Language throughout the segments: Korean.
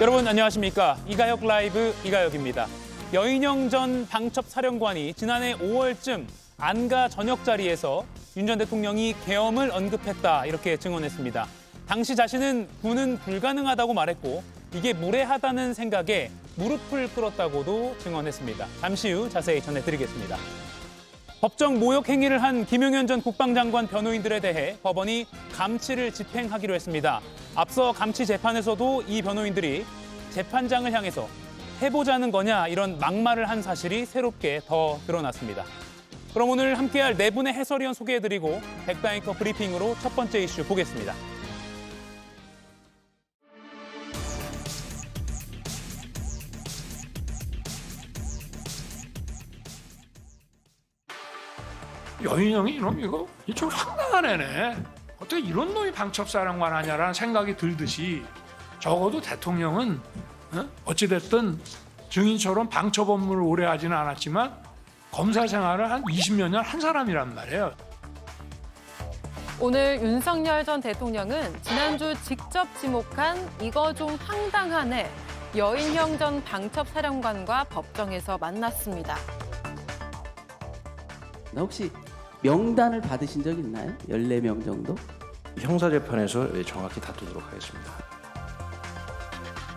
여러분 안녕하십니까? 이가혁 라이브 이가혁입니다. 여인영 전 방첩사령관이 지난해 5월쯤 안가 저녁 자리에서 윤 전 대통령이 계엄을 언급했다 이렇게 증언했습니다. 당시 자신은 군은 불가능하다고 말했고 이게 무례하다는 생각에 무릎을 꿇었다고도 증언했습니다. 잠시 후 자세히 전해드리겠습니다. 법정 모욕 행위를 한 김용현 전 국방장관 변호인들에 대해 법원이 감치를 집행하기로 했습니다. 앞서 감치 재판에서도 이 변호인들이 재판장을 향해서 해보자는 거냐 이런 막말을 한 사실이 새롭게 더 드러났습니다. 그럼 오늘 함께할 네 분의 해설위원 소개해드리고 백다잉커 브리핑으로 첫 번째 이슈 보겠습니다. 여인영이 이놈 이거 좀 황당한 애네. 어떻게 이런 놈이 방첩사령관 하냐라는 생각이 들듯이 적어도 대통령은 어찌됐든 증인처럼 방첩 업무를 오래 하지는 않았지만 검사 생활을 한 20몇 년 한 사람이란 말이에요. 오늘 윤석열 전 대통령은 지난주 직접 지목한 이거 좀 황당하네 여인영 전 방첩사령관과 법정에서 만났습니다. 혹시 명단을 받으신 적 있나요? 14명 정도? 형사재판에서 정확히 다투도록 하겠습니다.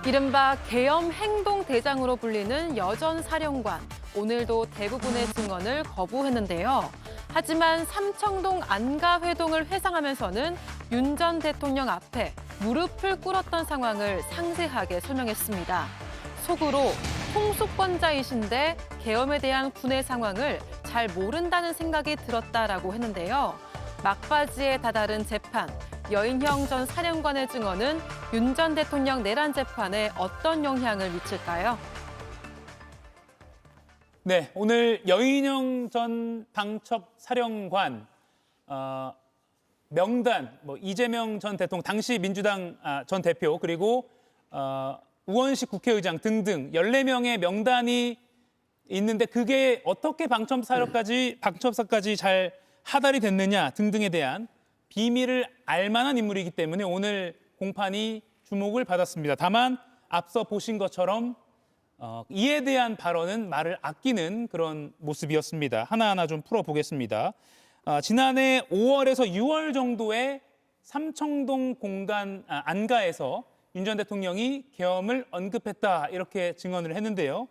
이른바 계엄 행동대장으로 불리는 여 전 사령관. 오늘도 대부분의 증언을 거부했는데요. 하지만 삼청동 안가 회동을 회상하면서는 윤 전 대통령 앞에 무릎을 꿇었던 상황을 상세하게 설명했습니다. 속으로 통수권자이신데 계엄에 대한 군의 상황을 잘 모른다는 생각이 들었다라고 했는데요. 막바지에 다다른 재판, 여인형 전 사령관의 증언은 윤 전 대통령 내란 재판에 어떤 영향을 미칠까요? 네, 오늘 여인영 전 방첩사령관 명단, 이재명 전 대통령, 당시 민주당 전 대표 그리고 우원식 국회의장 등등 14명의 명단이 있는데 그게 어떻게 방첩사까지 잘 하달이 됐느냐 등등에 대한 비밀을 알 만한 인물이기 때문에 오늘 공판이 주목을 받았습니다. 다만 앞서 보신 것처럼 이에 대한 발언은 말을 아끼는 그런 모습이었습니다. 하나하나 좀 풀어보겠습니다. 지난해 5월에서 6월 정도에 삼청동 안가에서 윤 전 대통령이 계엄을 언급했다 이렇게 증언을 했는데요.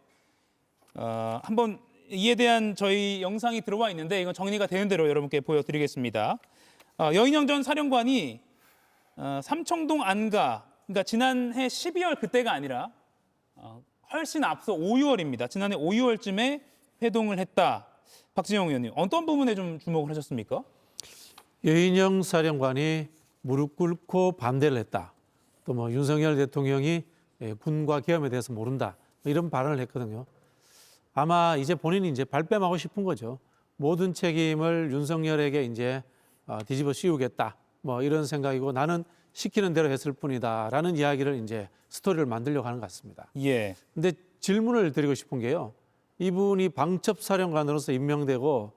한번 이에 대한 저희 영상이 들어와 있는데 이건 정리가 되는 대로 여러분께 보여드리겠습니다. 여인영 전 사령관이 삼청동 안가, 그러니까 지난해 12월 그때가 아니라 훨씬 앞서 5, 6월입니다. 지난해 5, 6월쯤에 회동을 했다. 박진영 의원님, 어떤 부분에 좀 주목을 하셨습니까? 여인영 사령관이 무릎 꿇고 반대를 했다. 또 윤석열 대통령이 군과 계엄에 대해서 모른다. 이런 발언을 했거든요. 아마 이제 본인이 이제 발뺌하고 싶은 거죠. 모든 책임을 윤석열에게 이제 뒤집어 씌우겠다. 이런 생각이고 나는 시키는 대로 했을 뿐이다라는 이야기를 이제 스토리를 만들려고 하는 것 같습니다. 예. 근데 질문을 드리고 싶은 게요. 이분이 방첩사령관으로서 임명되고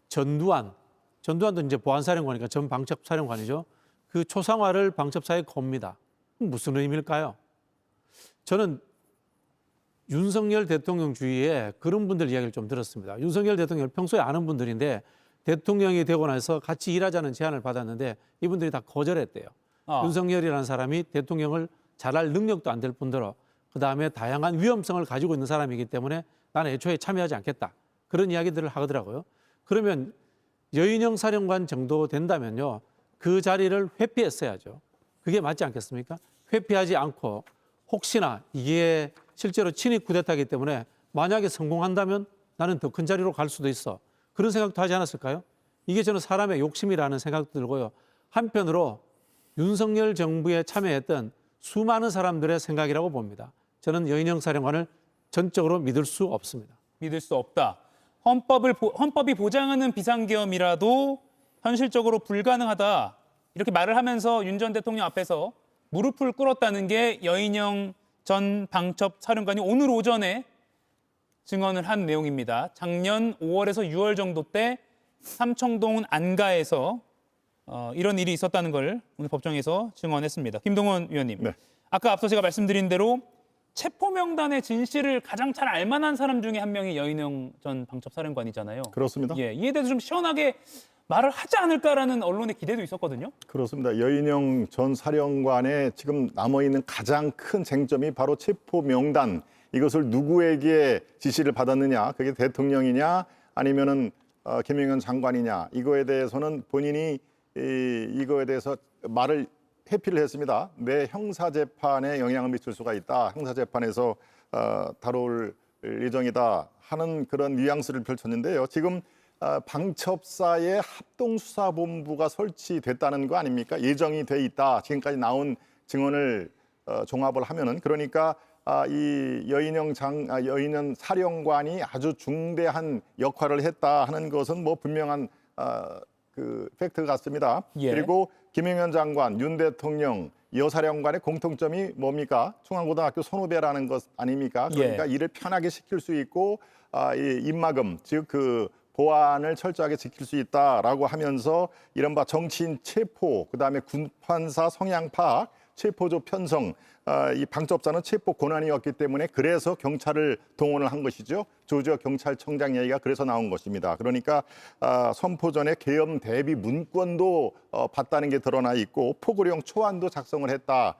전두환도 이제 보안사령관이니까 전 방첩사령관이죠. 그 초상화를 방첩사에 겁니다. 무슨 의미일까요? 저는 윤석열 대통령 주위에 그런 분들 이야기를 좀 들었습니다. 윤석열 대통령을 평소에 아는 분들인데 대통령이 되고 나서 같이 일하자는 제안을 받았는데 이분들이 다 거절했대요. 윤석열이라는 사람이 대통령을 잘할 능력도 안 될 뿐더러 그다음에 다양한 위험성을 가지고 있는 사람이기 때문에 나는 애초에 참여하지 않겠다. 그런 이야기들을 하더라고요. 그러면 여인영 사령관 정도 된다면요. 그 자리를 회피했어야죠. 그게 맞지 않겠습니까? 회피하지 않고 혹시나 이게 실제로 친위 쿠데타이기 때문에 만약에 성공한다면 나는 더 큰 자리로 갈 수도 있어. 그런 생각도 하지 않았을까요? 이게 저는 사람의 욕심이라는 생각도 들고요. 한편으로 윤석열 정부에 참여했던 수많은 사람들의 생각이라고 봅니다. 저는 여인영 사령관을 전적으로 믿을 수 없습니다. 믿을 수 없다. 헌법이 보장하는 비상계엄이라도 현실적으로 불가능하다. 이렇게 말을 하면서 윤 전 대통령 앞에서 무릎을 꿇었다는 게 여인영 전 방첩사령관이 오늘 오전에 증언을 한 내용입니다. 작년 5월에서 6월 정도 때 삼청동 안가에서 이런 일이 있었다는 걸 오늘 법정에서 증언했습니다. 김동원 위원님, 네. 아까 앞서 제가 말씀드린 대로 체포 명단의 진실을 가장 잘 알만한 사람 중에 한 명이 여인영 전 방첩사령관이잖아요. 그렇습니다. 예, 이에 대해서 좀 시원하게 말을 하지 않을까라는 언론의 기대도 있었거든요. 그렇습니다. 여인영 전 사령관의 지금 남아있는 가장 큰 쟁점이 바로 체포 명단. 이것을 누구에게 지시를 받았느냐, 그게 대통령이냐 아니면은 김영현 장관이냐, 이거에 대해서는 본인이 이거에 대해서 말을 회피를 했습니다. 내 형사재판에 영향을 미칠 수가 있다. 형사재판에서 다룰 예정이다 하는 그런 뉘앙스를 펼쳤는데요. 지금 방첩사의 합동수사본부가 설치됐다는 거 아닙니까? 예정이 돼 있다. 지금까지 나온 증언을 종합을 하면은, 그러니까 이 여인영 사령관이 아주 중대한 역할을 했다 하는 것은 뭐 분명한 그 팩트 같습니다. 예. 그리고 김영현 장관, 윤 대통령, 여사령관의 공통점이 뭡니까? 중앙고등학교 선후배라는 것 아닙니까? 그러니까 예. 일을 편하게 시킬 수 있고 이 입막음, 즉 그 보안을 철저하게 지킬 수 있다라고 하면서 이른바 정치인 체포, 그다음에 군판사 성향 파악, 체포조 편성, 이 방첩사는 체포 권한이었기 때문에 그래서 경찰을 동원을 한 것이죠. 조지어 경찰청장 얘기가 그래서 나온 것입니다. 그러니까 선포 전에 계엄 대비 문건도 봤다는 게 드러나 있고 포고령 초안도 작성을 했다.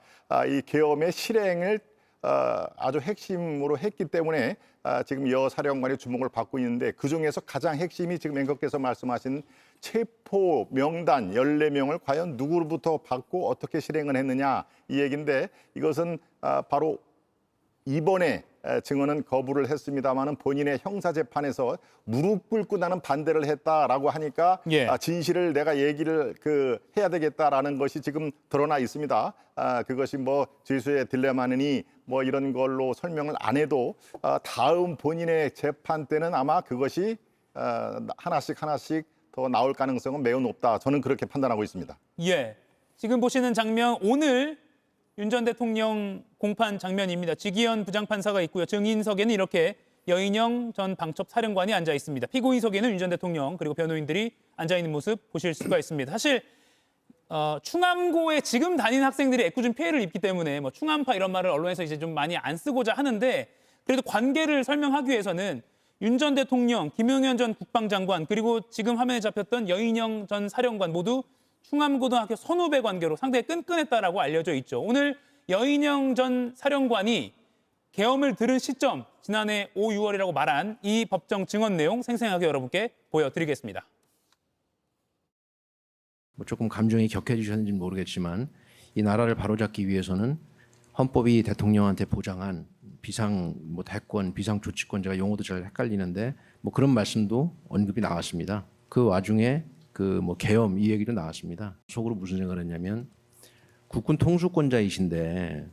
이 계엄의 실행을 아주 핵심으로 했기 때문에 지금 여 사령관의 주목을 받고 있는데, 그중에서 가장 핵심이 지금 앵커께서 말씀하신 체포 명단 14명을 과연 누구로부터 받고 어떻게 실행을 했느냐, 이 얘기인데, 이것은 바로 이번에 증언은 거부를 했습니다마는 본인의 형사재판에서 무릎 꿇고 나는 반대를 했다라고 하니까 예. 진실을 내가 얘기를 해야 되겠다라는 것이 지금 드러나 있습니다. 그것이 뭐 죄수의 딜레마느니 뭐 이런 걸로 설명을 안 해도 다음 본인의 재판 때는 아마 그것이 하나씩 더 나올 가능성은 매우 높다. 저는 그렇게 판단하고 있습니다. 예, 지금 보시는 장면, 오늘 윤 전 대통령 공판 장면입니다. 지기현 부장판사가 있고요. 증인석에는 이렇게 여인영 전 방첩사령관이 앉아 있습니다. 피고인석에는 윤 전 대통령 그리고 변호인들이 앉아 있는 모습 보실 수가 있습니다. 사실 충암고에 지금 다니는 학생들이 애꿎은 피해를 입기 때문에 뭐 충암파 이런 말을 언론에서 이제 좀 많이 안 쓰고자 하는데, 그래도 관계를 설명하기 위해서는 윤 전 대통령, 김용현 전 국방장관, 그리고 지금 화면에 잡혔던 여인영 전 사령관 모두 충암고등학교 선후배 관계로 상당히 끈끈했다라고 알려져 있죠. 오늘 여인영 전 사령관이 계엄을 들은 시점, 지난해 5, 6월이라고 말한 이 법정 증언 내용 생생하게 여러분께 보여드리겠습니다. 뭐 조금 감정이 격해지셨는지는 모르겠지만 이 나라를 바로잡기 위해서는 헌법이 대통령한테 보장한 비상 뭐 대권, 비상 조치권, 제가 용어도 잘 헷갈리는데 뭐 그런 말씀도 언급이 나왔습니다. 그 와중에 그 뭐 계엄 이 얘기도 나왔습니다. 속으로 무슨 생각을 했냐면, 국군 통수권자이신데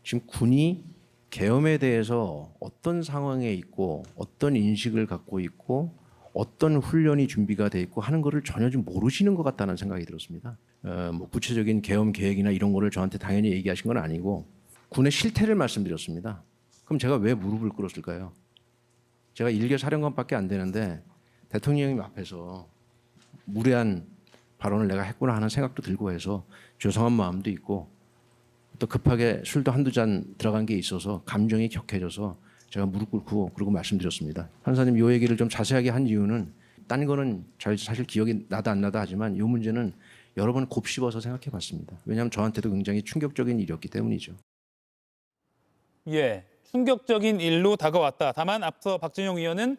지금 군이 계엄에 대해서 어떤 상황에 있고 어떤 인식을 갖고 있고 어떤 훈련이 준비가 돼 있고 하는 거를 전혀 좀 모르시는 것 같다는 생각이 들었습니다. 뭐 구체적인 계엄 계획이나 이런 거를 저한테 당연히 얘기하신 건 아니고 군의 실태를 말씀드렸습니다. 그럼 제가 왜 무릎을 꿇었을까요? 제가 1개 사령관밖에 안 되는데 대통령님 앞에서 무례한 발언을 내가 했구나 하는 생각도 들고 해서 죄송한 마음도 있고, 또 급하게 술도 한두 잔 들어간 게 있어서 감정이 격해져서 제가 무릎 꿇고 그러고 말씀드렸습니다. 판사님, 이 얘기를 좀 자세하게 한 이유는 딴 거는 사실 기억이 나다 안 나다 하지만 이 문제는 여러 번 곱씹어서 생각해 봤습니다. 왜냐하면 저한테도 굉장히 충격적인 일이었기 때문이죠. 예, 충격적인 일로 다가왔다. 다만 앞서 박진영 의원은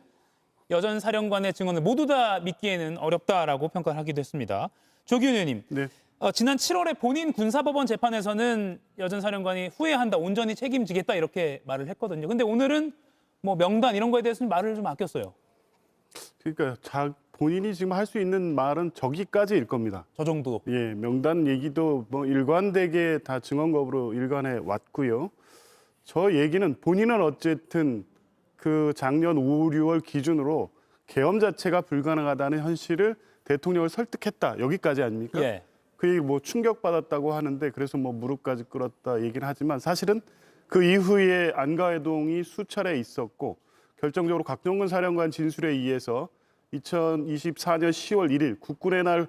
여전 사령관의 증언을 모두 다 믿기에는 어렵다라고 평가를 하기도 했습니다. 조기훈 의원님, 네. 지난 7월에 본인 군사법원 재판에서는 여전 사령관이 후회한다, 온전히 책임지겠다 이렇게 말을 했거든요. 근데 오늘은 뭐 명단 이런 거에 대해서는 말을 좀 아꼈어요. 그러니까 본인이 지금 할 수 있는 말은 저기까지일 겁니다. 저 정도. 예, 명단 얘기도 뭐 일관되게 다 증언 거부로 일관해 왔고요. 저 얘기는 본인은 어쨌든 그 작년 5, 6월 기준으로 계엄 자체가 불가능하다는 현실을 대통령을 설득했다. 여기까지 아닙니까? 예. 그 얘기 뭐 충격받았다고 하는데 그래서 뭐 무릎까지 꿇었다 얘기는 하지만 사실은 그 이후에 안가회동이 수차례 있었고 결정적으로 곽정근 사령관 진술에 의해서 2024년 10월 1일 국군의 날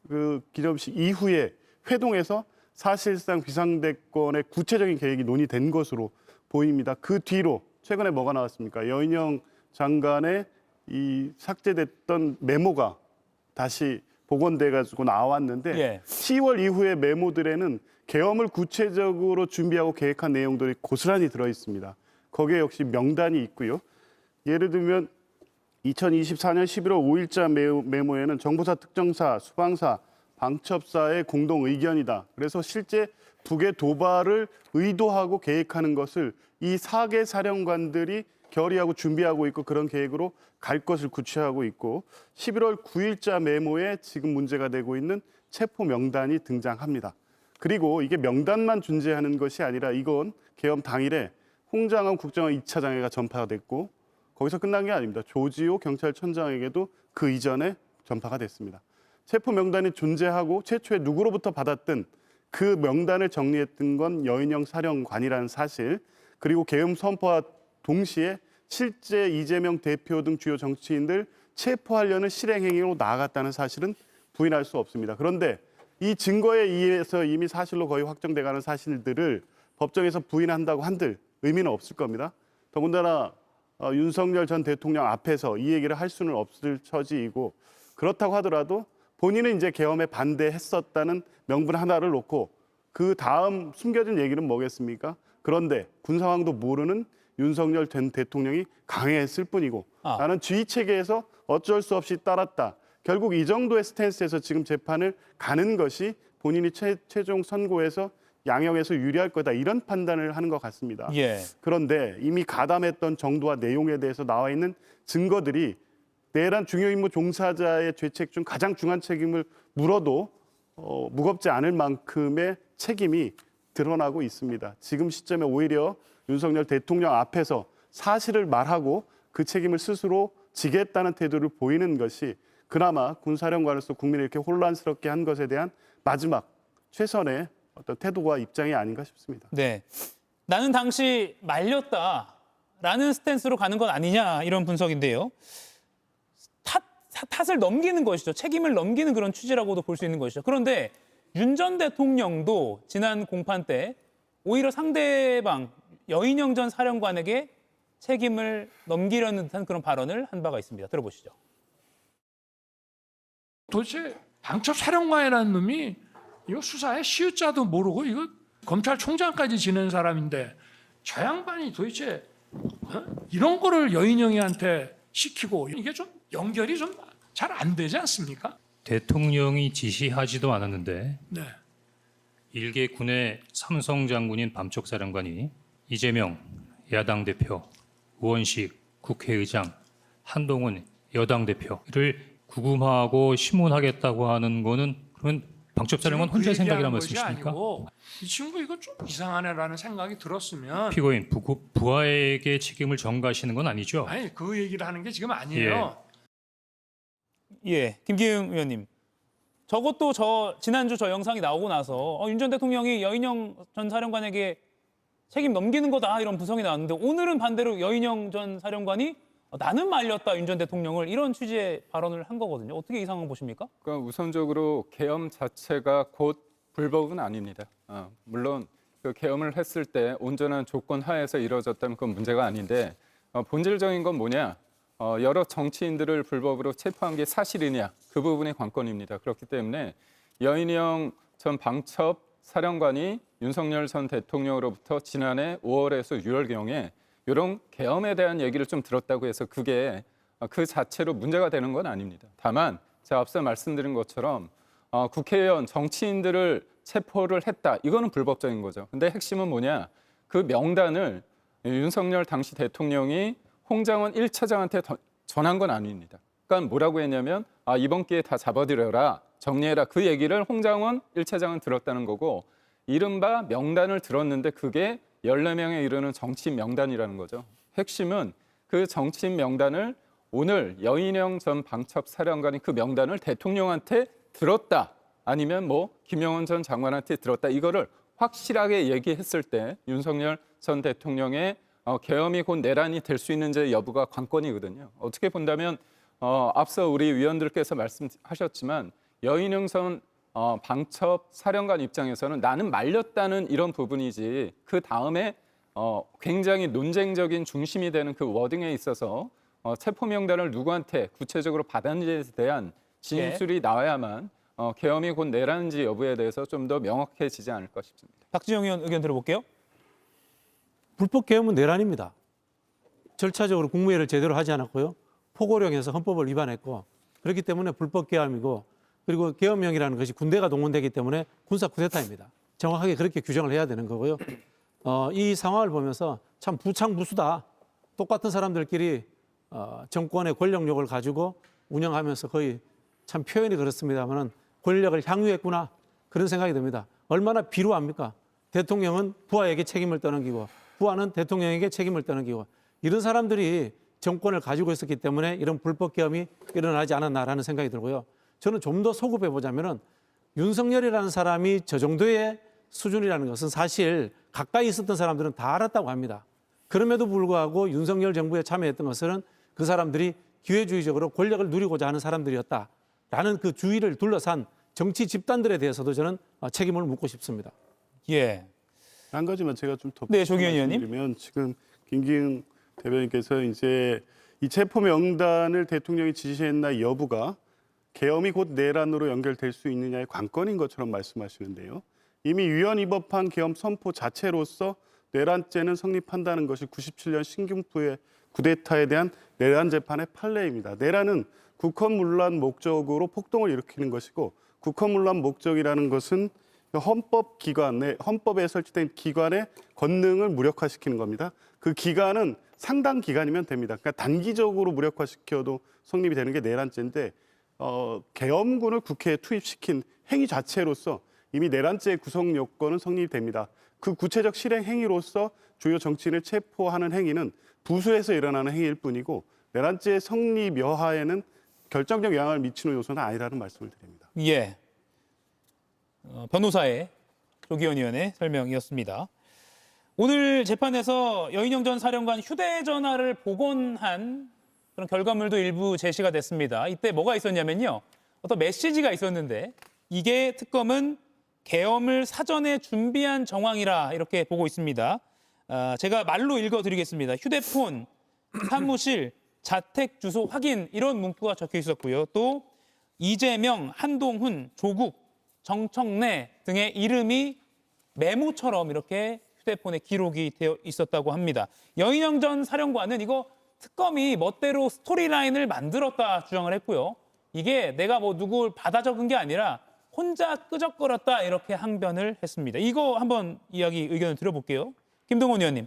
그 기념식 이후에 회동에서 사실상 비상대권의 구체적인 계획이 논의된 것으로 보입니다. 그 뒤로 최근에 뭐가 나왔습니까? 여인영 장관의 이 삭제됐던 메모가 다시 복원돼 가지고 나왔는데 예. 10월 이후의 메모들에는 계엄을 구체적으로 준비하고 계획한 내용들이 고스란히 들어 있습니다. 거기에 역시 명단이 있고요. 예를 들면 2024년 11월 5일자 메모에는 정보사, 특정사, 수방사, 방첩사의 공동 의견이다. 그래서 실제 북의 도발을 의도하고 계획하는 것을 이 4개 사령관들이 결의하고 준비하고 있고 그런 계획으로 갈 것을 구체하고 있고 11월 9일자 메모에 지금 문제가 되고 있는 체포 명단이 등장합니다. 그리고 이게 명단만 존재하는 것이 아니라 이건 계엄 당일에 홍장원 국정원 2차 장애가 전파가 됐고 거기서 끝난 게 아닙니다. 조지호 경찰청장에게도 그 이전에 전파가 됐습니다. 체포 명단이 존재하고 최초에 누구로부터 받았든 그 명단을 정리했던 건 여인영 사령관이라는 사실, 그리고 계엄 선포와 동시에 실제 이재명 대표 등 주요 정치인들 체포하려는 실행행위로 나아갔다는 사실은 부인할 수 없습니다. 그런데 이 증거에 의해서 이미 사실로 거의 확정돼가는 사실들을 법정에서 부인한다고 한들 의미는 없을 겁니다. 더군다나 윤석열 전 대통령 앞에서 이 얘기를 할 수는 없을 처지이고, 그렇다고 하더라도 본인은 이제 계엄에 반대했었다는 명분 하나를 놓고 그 다음 숨겨진 얘기는 뭐겠습니까? 그런데 군 상황도 모르는 윤석열 전 대통령이 강행했을 뿐이고 나는 지휘 체계에서 어쩔 수 없이 따랐다. 결국 이 정도의 스탠스에서 지금 재판을 가는 것이 본인이 최종 선고에서 양형에서 유리할 거다, 이런 판단을 하는 것 같습니다. 예. 그런데 이미 가담했던 정도와 내용에 대해서 나와 있는 증거들이 내란 중요 임무 종사자의 죄책 중 가장 중한 책임을 물어도 무겁지 않을 만큼의 책임이 드러나고 있습니다. 지금 시점에 오히려 윤석열 대통령 앞에서 사실을 말하고 그 책임을 스스로 지겠다는 태도를 보이는 것이 그나마 군사령관으로서 국민을 이렇게 혼란스럽게 한 것에 대한 마지막 최선의 어떤 태도와 입장이 아닌가 싶습니다. 네. 나는 당시 말렸다라는 스탠스로 가는 건 아니냐, 이런 분석인데요. 탓을 넘기는 것이죠. 책임을 넘기는 그런 취지라고도 볼 수 있는 것이죠. 그런데 윤 전 대통령도 지난 공판 때 오히려 상대방 여인영 전 사령관에게 책임을 넘기려는 듯한 그런 발언을 한 바가 있습니다. 들어보시죠. 도대체 방첩 사령관이라는 놈이 이거 수사에 시읒자도 모르고 이거 검찰총장까지 지낸 사람인데 저 양반이 도대체 이런 거를 여인영이한테 시키고, 이게 좀 연결이 좀 잘 안 되지 않습니까? 대통령이 지시하지도 않았는데 네. 일개 군의 삼성 장군인 밤촉사령관이 이재명 야당 대표, 우원식 국회의장, 한동훈 여당 대표를 구금하고 심문하겠다고 하는 거는 그러면 방첩사령관 혼자 생각이란 말씀이십니까? 아니고 이 친구 이거 좀 이상하네라는 생각이 들었으면 피고인 부하에게 책임을 전가하시는 건 아니죠? 아니 그 얘기를 하는 게 지금 아니에요. 예, 김기웅 의원님. 저것도 지난주 저 영상이 나오고 나서 윤 전 대통령이 여인영 전 사령관에게 책임 넘기는 거다, 이런 분석이 나왔는데 오늘은 반대로 여인영 전 사령관이 나는 말렸다, 윤 전 대통령을, 이런 취지의 발언을 한 거거든요. 어떻게 이 상황 보십니까? 그러니까 우선적으로 계엄 자체가 곧 불법은 아닙니다. 물론 그 계엄을 했을 때 온전한 조건 하에서 이루어졌다면 그건 문제가 아닌데 본질적인 건 뭐냐? 여러 정치인들을 불법으로 체포한 게 사실이냐? 그 부분이 관건입니다. 그렇기 때문에 여인영 전 방첩 사령관이 윤석열 전 대통령으로부터 지난해 5월에서 6월경에 이런 계엄에 대한 얘기를 좀 들었다고 해서 그게 그 자체로 문제가 되는 건 아닙니다. 다만 제가 앞서 말씀드린 것처럼 국회의원, 정치인들을 체포를 했다. 이거는 불법적인 거죠. 근데 핵심은 뭐냐? 그 명단을 윤석열 당시 대통령이 홍장원 1차장한테 전한 건 아닙니다. 그러니까 뭐라고 했냐면 이번 기회에 다 잡아들여라, 정리해라. 그 얘기를 홍장원 1차장은 들었다는 거고, 이른바 명단을 들었는데 그게 14명에 이르는 정치인 명단이라는 거죠. 핵심은 그 정치인 명단을 오늘 여인영 전 방첩 사령관이 그 명단을 대통령한테 들었다, 아니면 김영원 전 장관한테 들었다, 이거를 확실하게 얘기했을 때 윤석열 전 대통령의 계엄이 곧 내란이 될 수 있는지 여부가 관건이거든요. 어떻게 본다면 앞서 우리 위원들께서 말씀하셨지만 여인영 전 방첩 사령관 입장에서는 나는 말렸다는 이런 부분이지 그 다음에 굉장히 논쟁적인 중심이 되는 그 워딩에 있어서 체포 명단을 누구한테 구체적으로 받았는지에 대한 진술이 나와야만 계엄이 곧 내라는지 여부에 대해서 좀 더 명확해지지 않을까 싶습니다. 박지영 의원 의견 들어볼게요. 불법 계엄은 내란입니다. 절차적으로 국무회의를 제대로 하지 않았고요. 포고령에서 헌법을 위반했고 그렇기 때문에 불법 계엄이고 그리고 계엄령이라는 것이 군대가 동원되기 때문에 군사 쿠데타입니다. 정확하게 그렇게 규정을 해야 되는 거고요. 이 상황을 보면서 참 부창부수다. 똑같은 사람들끼리 정권의 권력력을 가지고 운영하면서 거의 참 표현이 그렇습니다만은 권력을 향유했구나 그런 생각이 듭니다. 얼마나 비루합니까? 대통령은 부하에게 책임을 떠넘기고 부하는 대통령에게 책임을 떠넘기고 이런 사람들이 정권을 가지고 있었기 때문에 이런 불법 계엄이 일어나지 않았나라는 생각이 들고요. 저는 좀 더 소급해 보자면은 윤석열이라는 사람이 저 정도의 수준이라는 것은 사실 가까이 있었던 사람들은 다 알았다고 합니다. 그럼에도 불구하고 윤석열 정부에 참여했던 것은 그 사람들이 기회주의적으로 권력을 누리고자 하는 사람들이었다라는 그 주의를 둘러싼 정치 집단들에 대해서도 저는 책임을 묻고 싶습니다. 예. 한 가지만 제가 좀 더 네, 조기현 의원님. 말씀드리면 지금 김기웅 대변인께서 이제 이 체포 명단을 대통령이 지시했나 여부가 계엄이 곧 내란으로 연결될 수 있느냐의 관건인 것처럼 말씀하시는데요. 이미 위헌 위법한 계엄 선포 자체로서 내란죄는 성립한다는 것이 97년 신김포의 쿠데타에 대한 내란 재판의 판례입니다. 내란은 국헌문란 목적으로 폭동을 일으키는 것이고 국헌문란 목적이라는 것은 헌법에 설치된 기관의 권능을 무력화시키는 겁니다. 그 기간은 상당 기간이면 됩니다. 그러니까 단기적으로 무력화시켜도 성립이 되는 게 내란죄인데 계엄군을 국회에 투입시킨 행위 자체로서 이미 내란죄의 구성 요건은 성립됩니다. 그 구체적 실행 행위로서 주요 정치인을 체포하는 행위는 부수에서 일어나는 행위일 뿐이고 내란죄의 성립 여하에는 결정적 영향을 미치는 요소는 아니라는 말씀을 드립니다. 예. 변호사의 조기현 의원의 설명이었습니다. 오늘 재판에서 여인영 전 사령관 휴대전화를 복원한 그런 결과물도 일부 제시가 됐습니다. 이때 뭐가 있었냐면요. 어떤 메시지가 있었는데 이게 특검은 계엄을 사전에 준비한 정황이라 이렇게 보고 있습니다. 제가 말로 읽어드리겠습니다. 휴대폰, 사무실, 자택 주소 확인 이런 문구가 적혀 있었고요. 또 이재명, 한동훈, 조국, 정청래 등의 이름이 메모처럼 이렇게 휴대폰에 기록이 되어 있었다고 합니다. 여인영 전 사령관은 이거 특검이 멋대로 스토리라인을 만들었다 주장을 했고요. 이게 내가 뭐 누굴 받아 적은 게 아니라 혼자 끄적거렸다 이렇게 항변을 했습니다. 이거 한번 의견을 들어볼게요. 김동원 의원님,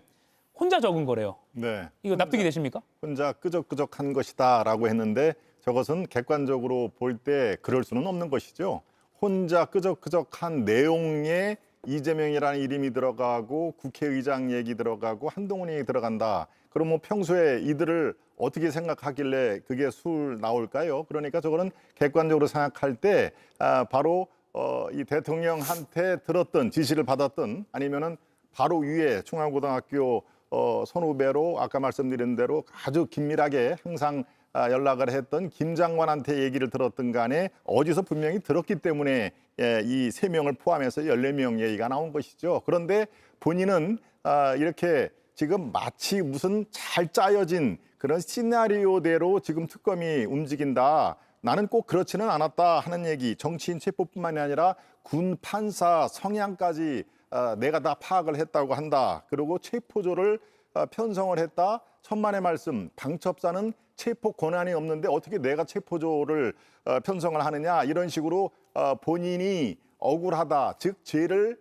혼자 적은 거래요. 네. 이거 납득이 되십니까? 혼자 끄적끄적한 것이다라고 했는데 저것은 객관적으로 볼 때 그럴 수는 없는 것이죠. 혼자 끄적끄적한 내용에 이재명이라는 이름이 들어가고 국회의장 얘기 들어가고 한동훈 얘기 들어간다. 그럼 뭐 평소에 이들을 어떻게 생각하길래 그게 술 나올까요? 그러니까 저거는 객관적으로 생각할 때 바로 이 대통령한테 들었던 지시를 받았던 아니면은 바로 위에 충암고등학교 선후배로 아까 말씀드린 대로 아주 긴밀하게 항상 연락을 했던 김 장관한테 얘기를 들었던 간에 어디서 분명히 들었기 때문에 이 3명을 포함해서 14명 얘기가 나온 것이죠. 그런데 본인은 이렇게 지금 마치 무슨 잘 짜여진 그런 시나리오대로 지금 특검이 움직인다. 나는 꼭 그렇지는 않았다 하는 얘기. 정치인 체포뿐만이 아니라 군 판사 성향까지 내가 다 파악을 했다고 한다. 그리고 체포조를 편성을 했다. 천만의 말씀. 방첩사는 체포 권한이 없는데 어떻게 내가 체포조를 편성을 하느냐. 이런 식으로 본인이 억울하다. 즉 죄를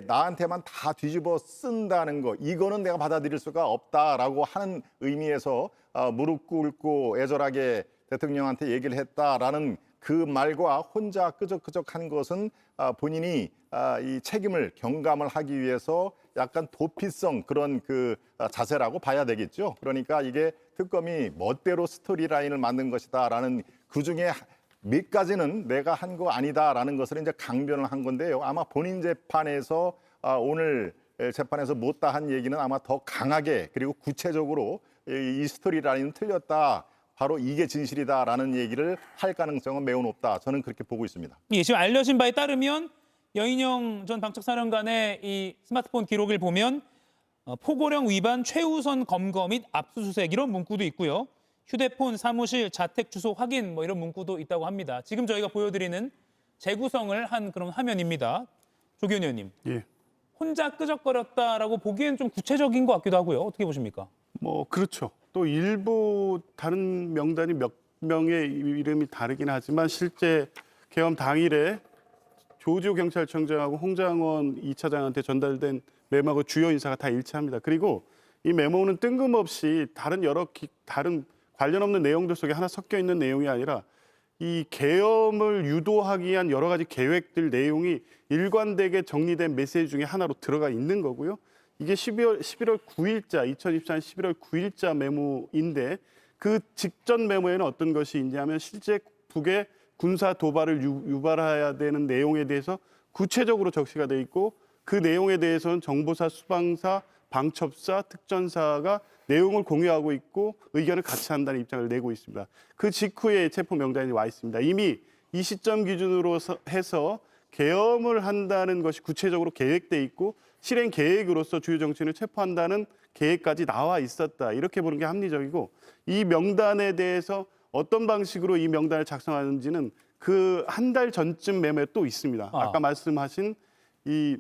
나한테만 다 뒤집어 쓴다는 거. 이거는 내가 받아들일 수가 없다라고 하는 의미에서 무릎 꿇고 애절하게 대통령한테 얘기를 했다라는 그 말과 혼자 끄적끄적한 것은 본인이 이 책임을 경감을 하기 위해서 약간 도피성 그런 그 자세라고 봐야 되겠죠. 그러니까 이게 특검이 멋대로 스토리라인을 만든 것이다라는 그중에 몇 가지는 내가 한 거 아니다라는 것을 이제 강변을 한 건데요. 아마 본인 재판에서 오늘 재판에서 못다 한 얘기는 아마 더 강하게 그리고 구체적으로 이 스토리라인은 틀렸다. 바로 이게 진실이다라는 얘기를 할 가능성은 매우 높다. 저는 그렇게 보고 있습니다. 예, 지금 알려진 바에 따르면 여인영 전 방책사령관의 이 스마트폰 기록을 보면 포고령 위반 최우선 검거 및 압수수색 이런 문구도 있고요. 휴대폰, 사무실, 자택 주소 확인 뭐 이런 문구도 있다고 합니다. 지금 저희가 보여드리는 재구성을 한 그런 화면입니다. 조기현 의원님. 예. 혼자 끄적거렸다라고 보기엔 좀 구체적인 것 같기도 하고요. 어떻게 보십니까? 뭐 그렇죠. 또 일부 다른 명단이 몇 명의 이름이 다르긴 하지만 실제 계엄 당일에 조지호 경찰청장하고 홍장원 2차장한테 전달된 메모하고 주요 인사가 다 일치합니다. 그리고 이 메모는 뜬금없이 다른 다른 관련 없는 내용들 속에 하나 섞여 있는 내용이 아니라 이 계엄을 유도하기 위한 여러 가지 계획들 내용이 일관되게 정리된 메시지 중에 하나로 들어가 있는 거고요. 이게 11월 9일자, 2024년 11월 9일자 메모인데 그 직전 메모에는 어떤 것이 있냐면 실제 북의 군사 도발을 유발해야 되는 내용에 대해서 구체적으로 적시가 돼 있고 그 내용에 대해서는 정보사, 수방사, 방첩사, 특전사가 내용을 공유하고 있고 의견을 같이 한다는 입장을 내고 있습니다. 그 직후에 체포 명단이 와 있습니다. 이미 이 시점 기준으로 해서 계엄을 한다는 것이 구체적으로 계획돼 있고 실행 계획으로서 주요 정치인을 체포한다는 계획까지 나와 있었다. 이렇게 보는 게 합리적이고 이 명단에 대해서 어떤 방식으로 이 명단을 작성하는지는 그 한 달 전쯤 메모에 또 있습니다. 아까 말씀하신 이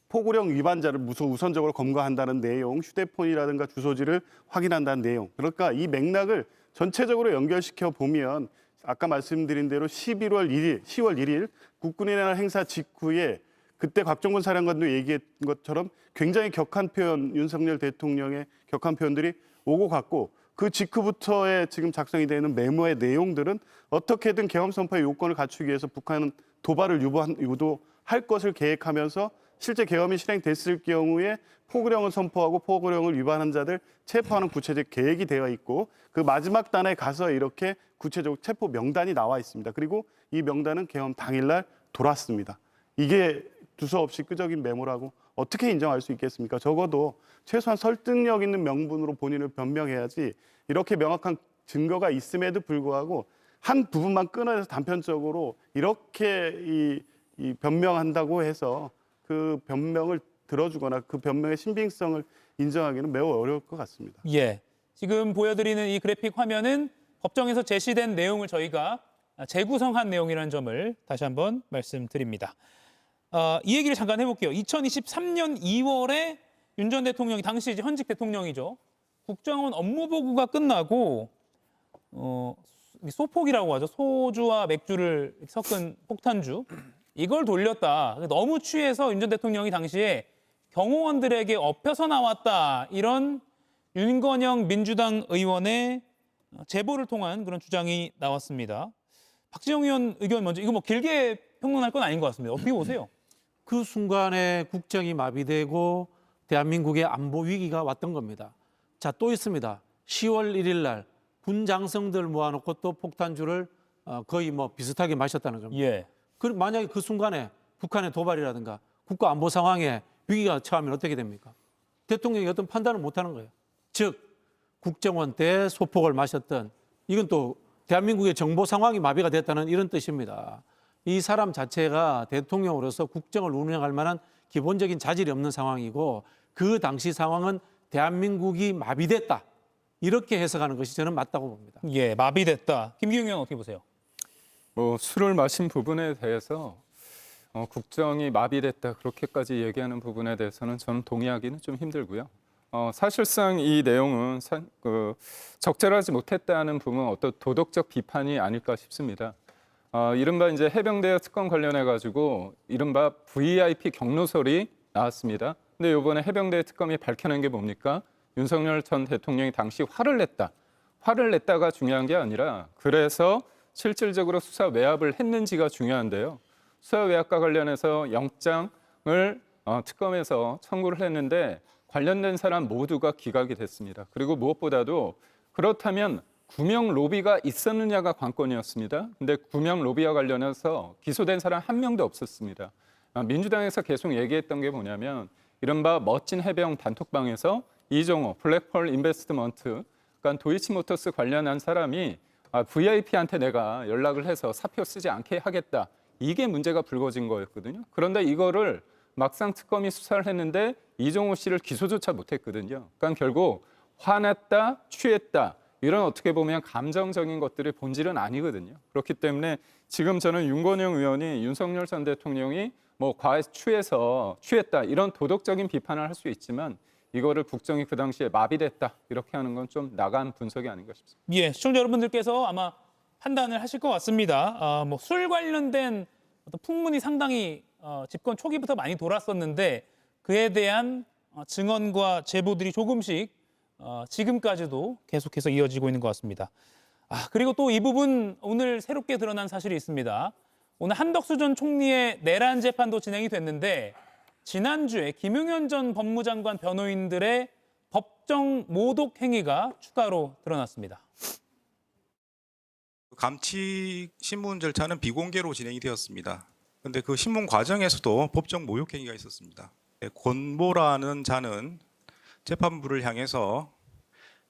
포고령 위반자를 우선적으로 검거한다는 내용, 휴대폰이라든가 주소지를 확인한다는 내용. 그러니까 이 맥락을 전체적으로 연결시켜 보면 아까 말씀드린 대로 10월 1일 국군의 날 행사 직후에 그때 곽정근 사령관도 얘기했던 것처럼 굉장히 격한 표현, 윤석열 대통령의 격한 표현들이 오고 갔고 그 직후부터의 지금 작성이 되는 메모의 내용들은 어떻게든 계엄 선포의 요건을 갖추기 위해서 북한은 도발을 유도할 것을 계획하면서 실제 계엄이 실행됐을 경우에 포고령을 선포하고 포고령을 위반한 자들 체포하는 구체적 계획이 되어 있고 그 마지막 단에 가서 이렇게 구체적 체포 명단이 나와 있습니다. 그리고 이 명단은 계엄 당일날 돌았습니다. 이게 두서없이 끄적인 메모라고 어떻게 인정할 수 있겠습니까? 적어도 최소한 설득력 있는 명분으로 본인을 변명해야지 이렇게 명확한 증거가 있음에도 불구하고 한 부분만 끊어내서 단편적으로 이렇게 이 변명한다고 해서 그 변명을 들어주거나 그 변명의 신빙성을 인정하기는 매우 어려울 것 같습니다. 예. 지금 보여드리는 이 그래픽 화면은 법정에서 제시된 내용을 저희가 재구성한 내용이라는 점을 다시 한번 말씀드립니다. 이 얘기를 잠깐 해볼게요. 2023년 2월에 윤 전 대통령이 당시 이제 현직 대통령이죠. 국정원 업무보고가 끝나고 소폭이라고 하죠. 소주와 맥주를 섞은 폭탄주. 이걸 돌렸다. 너무 취해서 윤 전 대통령이 당시에 경호원들에게 엎혀서 나왔다. 이런 윤건영 민주당 의원의 제보를 통한 그런 주장이 나왔습니다. 박지영 의원 의견 먼저, 이거 뭐 길게 평론할 건 아닌 것 같습니다. 어떻게 보세요? 그 순간에 국정이 마비되고 대한민국의 안보 위기가 왔던 겁니다. 자, 또 있습니다. 10월 1일 날 군 장성들 모아놓고 또 폭탄주를 거의 뭐 비슷하게 마셨다는 겁니다. 예. 만약에 그 순간에 북한의 도발이라든가 국가 안보 상황에 위기가 처하면 어떻게 됩니까? 대통령이 어떤 판단을 못하는 거예요. 즉 국정원 때 소폭을 마셨던 이건 또 대한민국의 정보 상황이 마비가 됐다는 이런 뜻입니다. 이 사람 자체가 대통령으로서 국정을 운영할 만한 기본적인 자질이 없는 상황이고 그 당시 상황은 대한민국이 마비됐다. 이렇게 해석하는 것이 저는 맞다고 봅니다. 예, 마비됐다. 김기웅 의원 어떻게 보세요? 뭐 술을 마신 부분에 대해서 국정이 마비됐다 그렇게까지 얘기하는 부분에 대해서는 저는 동의하기는 좀 힘들고요. 사실상 이 내용은 적절하지 못했다는 부분은 어떤 도덕적 비판이 아닐까 싶습니다. 이른바 이제 해병대 특검 관련해 가지고 이른바 VIP 경로설이 나왔습니다. 근데 이번에 해병대 특검이 밝혀낸 게 뭡니까? 윤석열 전 대통령이 당시 화를 냈다. 화를 냈다가 중요한 게 아니라 그래서 실질적으로 수사 외압을 했는지가 중요한데요. 수사 외압과 관련해서 영장을 특검에서 청구를 했는데 관련된 사람 모두가 기각이 됐습니다. 그리고 무엇보다도 그렇다면 구명 로비가 있었느냐가 관건이었습니다. 근데 구명 로비와 관련해서 기소된 사람 한 명도 없었습니다. 민주당에서 계속 얘기했던 게 뭐냐면 이른바 멋진 해병 단톡방에서 이종호 블랙펄 인베스트먼트, 그러니까 도이치모터스 관련한 사람이 VIP한테 내가 연락을 해서 사표 쓰지 않게 하겠다. 이게 문제가 불거진 거였거든요. 그런데 이거를 막상 특검이 수사를 했는데 이종호 씨를 기소조차 못했거든요. 그러니까 결국 화났다, 취했다 이런 어떻게 보면 감정적인 것들의 본질은 아니거든요. 그렇기 때문에 지금 저는 윤건영 의원이 윤석열 전 대통령이 뭐 과에 취했다 이런 도덕적인 비판을 할 수 있지만 이거를 국정이 그 당시에 마비됐다 이렇게 하는 건 좀 나간 분석이 아닌가 싶습니다. 예, 시청자 여러분들께서 아마 판단을 하실 것 같습니다. 뭐 술 관련된 어떤 풍문이 상당히 집권 초기부터 많이 돌았었는데 그에 대한 증언과 제보들이 조금씩 지금까지도 계속해서 이어지고 있는 것 같습니다. 그리고 또 이 부분 오늘 새롭게 드러난 사실이 있습니다. 오늘 한덕수 전 총리의 내란 재판도 진행이 됐는데 지난주에 김용현 전 법무장관 변호인들의 법정 모독 행위가 추가로 드러났습니다. 감치 신문 절차는 비공개로 진행이 되었습니다. 그런데 그 신문 과정에서도 법정 모욕 행위가 있었습니다. 권모라는 자는 재판부를 향해서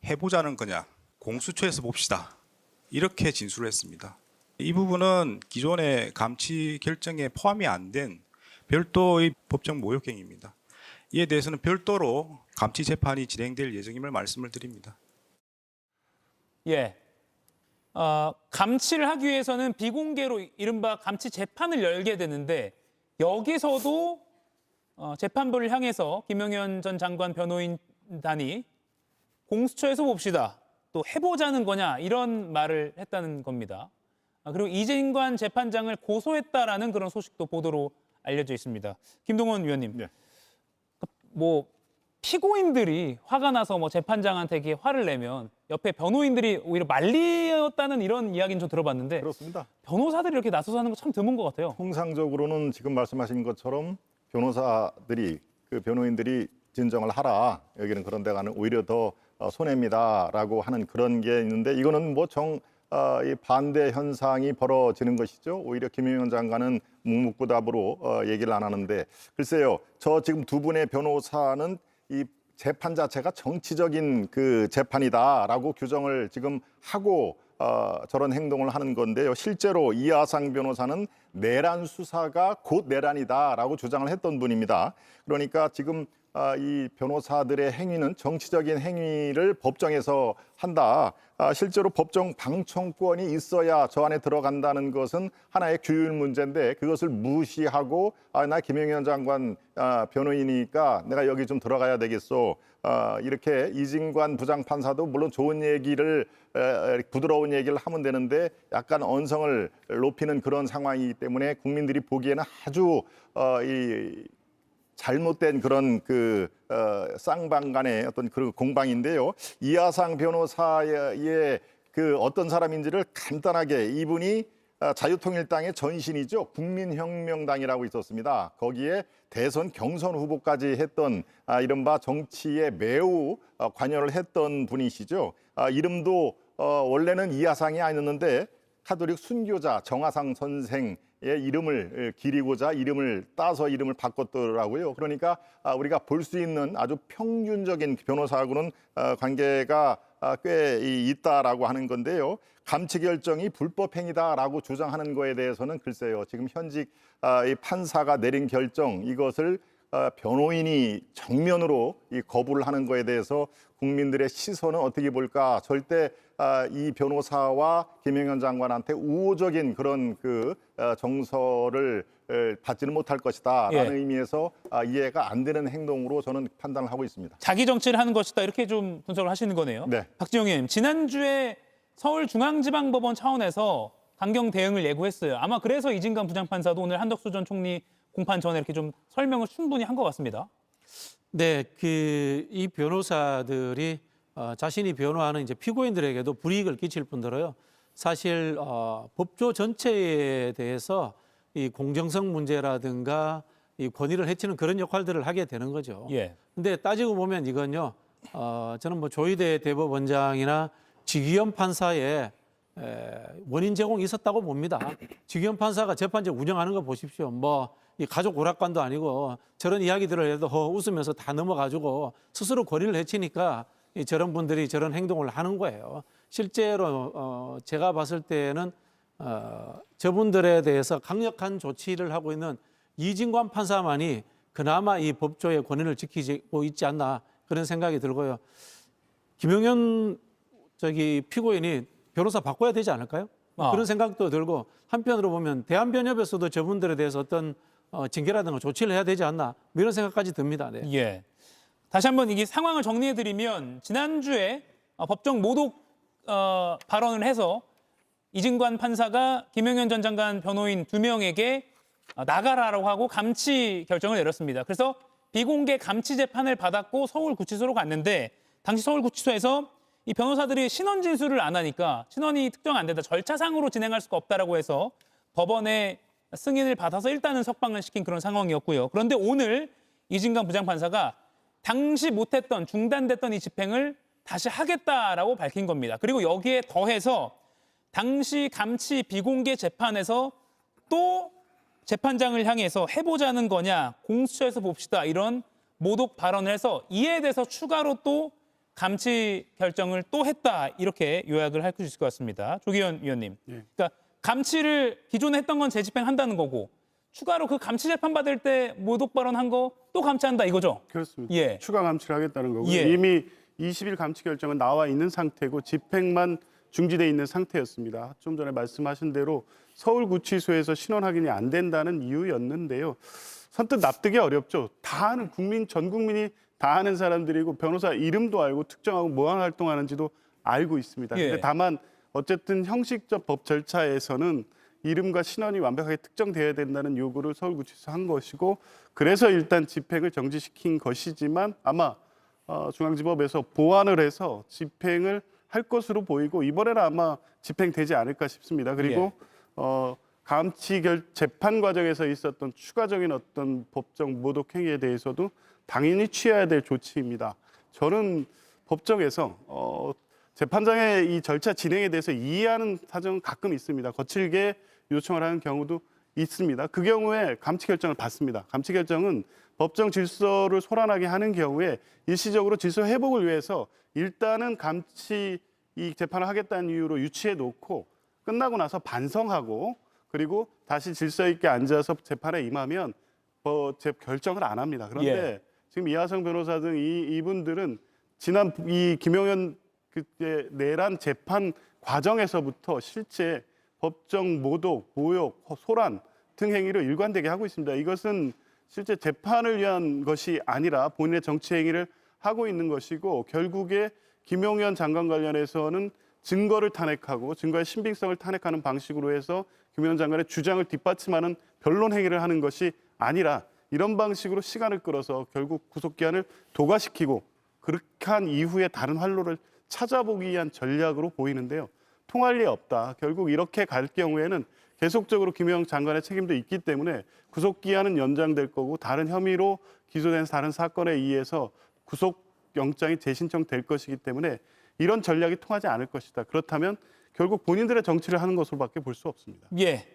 해보자는 거냐, 공수처에서 봅시다. 이렇게 진술을 했습니다. 이 부분은 기존의 감치 결정에 포함이 안 된 별도의 법정 모욕 행위입니다. 이에 대해서는 별도로 감치 재판이 진행될 예정임을 말씀을 드립니다. 예, 감치를 하기 위해서는 비공개로 이른바 감치 재판을 열게 되는데 여기서도 재판부를 향해서 김용현 전 장관 변호인단이 공수처에서 봅시다. 또 해보자는 거냐 이런 말을 했다는 겁니다. 그리고 이진관 재판장을 고소했다라는 그런 소식도 보도로 알려져 있습니다. 김동원 위원님, 네. 뭐 피고인들이 화가 나서 뭐 재판장한테 이렇게 화를 내면 옆에 변호인들이 오히려 말리었다는 이런 이야기는 좀 들어봤는데 그렇습니다. 변호사들이 이렇게 나서서 하는 거 참 드문 것 같아요. 통상적으로는 지금 말씀하신 것처럼 변호사들이 그 변호인들이 진정을 하라. 여기는 그런 데가는 오히려 더 손해입니다라고 하는 그런 게 있는데 이거는 뭐 이 반대 현상이 벌어지는 것이죠. 오히려 김용현 장관은 묵묵부답으로 얘기를 안 하는데 글쎄요. 저 지금 두 분의 변호사는 이 재판 자체가 정치적인 그 재판이다라고 규정을 지금 하고 저런 행동을 하는 건데요. 실제로 이하상 변호사는 내란 수사가 곧 내란이다라고 주장을 했던 분입니다. 그러니까 지금 이 변호사들의 행위는 정치적인 행위를 법정에서 한다. 실제로 법정 방청권이 있어야 저 안에 들어간다는 것은 하나의 규율 문제인데 그것을 무시하고 나 김용현 장관 변호인이니까 내가 여기 좀 들어가야 되겠소. 이렇게 이진관 부장판사도 물론 좋은 얘기를 부드러운 얘기를 하면 되는데 약간 언성을 높이는 그런 상황이기 때문에 국민들이 보기에는 아주 이 잘못된 그런 그 쌍방간의 어떤 그 공방인데요. 이하상 변호사의 그 어떤 사람인지를 간단하게 이분이 자유통일당의 전신이죠. 국민혁명당이라고 있었습니다. 거기에 대선 경선 후보까지 했던 이른바 정치에 매우 관여를 했던 분이시죠. 이름도 원래는 이하상이 아니었는데 카톨릭 순교자 정하상 선생의 이름을 기리고자 이름을 따서 이름을 바꿨더라고요. 그러니까 우리가 볼 수 있는 아주 평균적인 변호사하고는 관계가 꽤 있다라고 하는 건데요. 감치 결정이 불법 행위다라고 주장하는 거에 대해서는 글쎄요. 지금 현직 이 판사가 내린 결정 이것을 변호인이 정면으로 이 거부를 하는 거에 대해서 국민들의 시선은 어떻게 볼까? 절대 이 변호사와 김용현 장관한테 우호적인 그런 그 정서를 받지는 못할 것이다라는 의미에서 이해가 안 되는 행동으로 저는 판단을 하고 있습니다. 자기 정치를 하는 것이다 이렇게 좀 분석을 하시는 거네요. 네. 박지영 의원님, 지난주에 서울중앙지방법원 차원에서 강경 대응을 예고했어요. 아마 그래서 이진관 부장판사도 오늘 한덕수 전 총리 공판 전에 이렇게 좀 설명을 충분히 한 것 같습니다. 네, 이 변호사들이 자신이 변호하는 이제 피고인들에게도 불이익을 끼칠 뿐더러요. 사실 법조 전체에 대해서 이 공정성 문제라든가 이 권위를 해치는 그런 역할들을 하게 되는 거죠. 예. 근데 따지고 보면 이건요. 저는 뭐 조희대 대법원장이나 지기현 판사의 원인 제공이 있었다고 봅니다. 지기현 판사가 재판정 운영하는 거 보십시오. 뭐 이 가족 오락관도 아니고 저런 이야기들을 해도 웃으면서 다 넘어가지고 스스로 권위를 해치니까 저런 분들이 저런 행동을 하는 거예요. 실제로 제가 봤을 때는 저분들에 대해서 강력한 조치를 하고 있는 이진관 판사만이 그나마 이 법조의 권한을 지키고 있지 않나 그런 생각이 들고요. 김용현 피고인이 변호사 바꿔야 되지 않을까요? 그런 생각도 들고 한편으로 보면 대한변협에서도 저분들에 대해서 어떤 징계라든가 조치를 해야 되지 않나 뭐 이런 생각까지 듭니다. 네. 예. 다시 한번 이게 상황을 정리해드리면 지난주에 법정 모독 발언을 해서 이진관 판사가 김용현 전 장관 변호인 2명에게 나가라라고 하고 감치 결정을 내렸습니다. 그래서 비공개 감치 재판을 받았고 서울구치소로 갔는데 당시 서울구치소에서 이 변호사들이 신원 진술을 안 하니까 신원이 특정 안 된다, 절차상으로 진행할 수가 없다라고 해서 법원의 승인을 받아서 일단은 석방을 시킨 그런 상황이었고요. 그런데 오늘 이진관 부장판사가 당시 못했던 중단됐던 이 집행을 다시 하겠다라고 밝힌 겁니다. 그리고 여기에 더해서 당시 감치 비공개 재판에서 또 재판장을 향해서 해보자는 거냐, 공수처에서 봅시다 이런 모독 발언을 해서 이에 대해서 추가로 또 감치 결정을 또 했다 이렇게 요약을 할 수 있을 것 같습니다. 조기현 위원님. 그러니까 감치를 기존에 했던 건 재집행한다는 거고 추가로 그 감치 재판 받을 때 모독 발언한 거 또 감치한다 이거죠? 그렇습니다. 예. 추가 감치를 하겠다는 거고요. 예. 이미 20일 감치 결정은 나와 있는 상태고 집행만 중지돼 있는 상태였습니다. 좀 전에 말씀하신 대로 서울구치소에서 신원 확인이 안 된다는 이유였는데요. 선뜻 납득이 어렵죠. 다 아는 전 국민이 다 아는 사람들이고 변호사 이름도 알고 특정하고 뭐하는 활동하는지도 알고 있습니다. 예. 근데 다만 어쨌든 형식적 법 절차에서는 이름과 신원이 완벽하게 특정돼야 된다는 요구를 서울구치소에서 한 것이고 그래서 일단 집행을 정지시킨 것이지만 아마 중앙지법에서 보완을 해서 집행을 할 것으로 보이고 이번에는 아마 집행되지 않을까 싶습니다. 그리고 감치 재판 과정에서 있었던 추가적인 어떤 법정 모독 행위에 대해서도 당연히 취해야 될 조치입니다. 저는 법정에서 재판장의 이 절차 진행에 대해서 이해하는 사정은 가끔 있습니다. 거칠게 요청을 하는 경우도 있습니다. 그 경우에 감치 결정을 받습니다. 감치 결정은 법정 질서를 소란하게 하는 경우에 일시적으로 질서 회복을 위해서 일단은 감치 이 재판을 하겠다는 이유로 유치해 놓고 끝나고 나서 반성하고 그리고 다시 질서 있게 앉아서 재판에 임하면 결정을 안 합니다. 그런데 지금 이하성 변호사 등 이분들은 지난 이 김용현 그때 내란 재판 과정에서부터 실제 법정 모독, 모욕, 소란 등 행위를 일관되게 하고 있습니다. 이것은 실제 재판을 위한 것이 아니라 본인의 정치 행위를 하고 있는 것이고 결국에 김용현 장관 관련해서는 증거를 탄핵하고 증거의 신빙성을 탄핵하는 방식으로 해서 김용현 장관의 주장을 뒷받침하는 변론 행위를 하는 것이 아니라 이런 방식으로 시간을 끌어서 결국 구속기한을 도과시키고 그렇게 한 이후에 다른 활로를 찾아보기 위한 전략으로 보이는데요. 통할 리 없다. 결국 이렇게 갈 경우에는 계속적으로 김용현 장관의 책임도 있기 때문에 구속기한은 연장될 거고 다른 혐의로 기소된 다른 사건에 의해서 구속영장이 재신청될 것이기 때문에 이런 전략이 통하지 않을 것이다. 그렇다면 결국 본인들의 정치를 하는 것으로밖에 볼 수 없습니다. 예.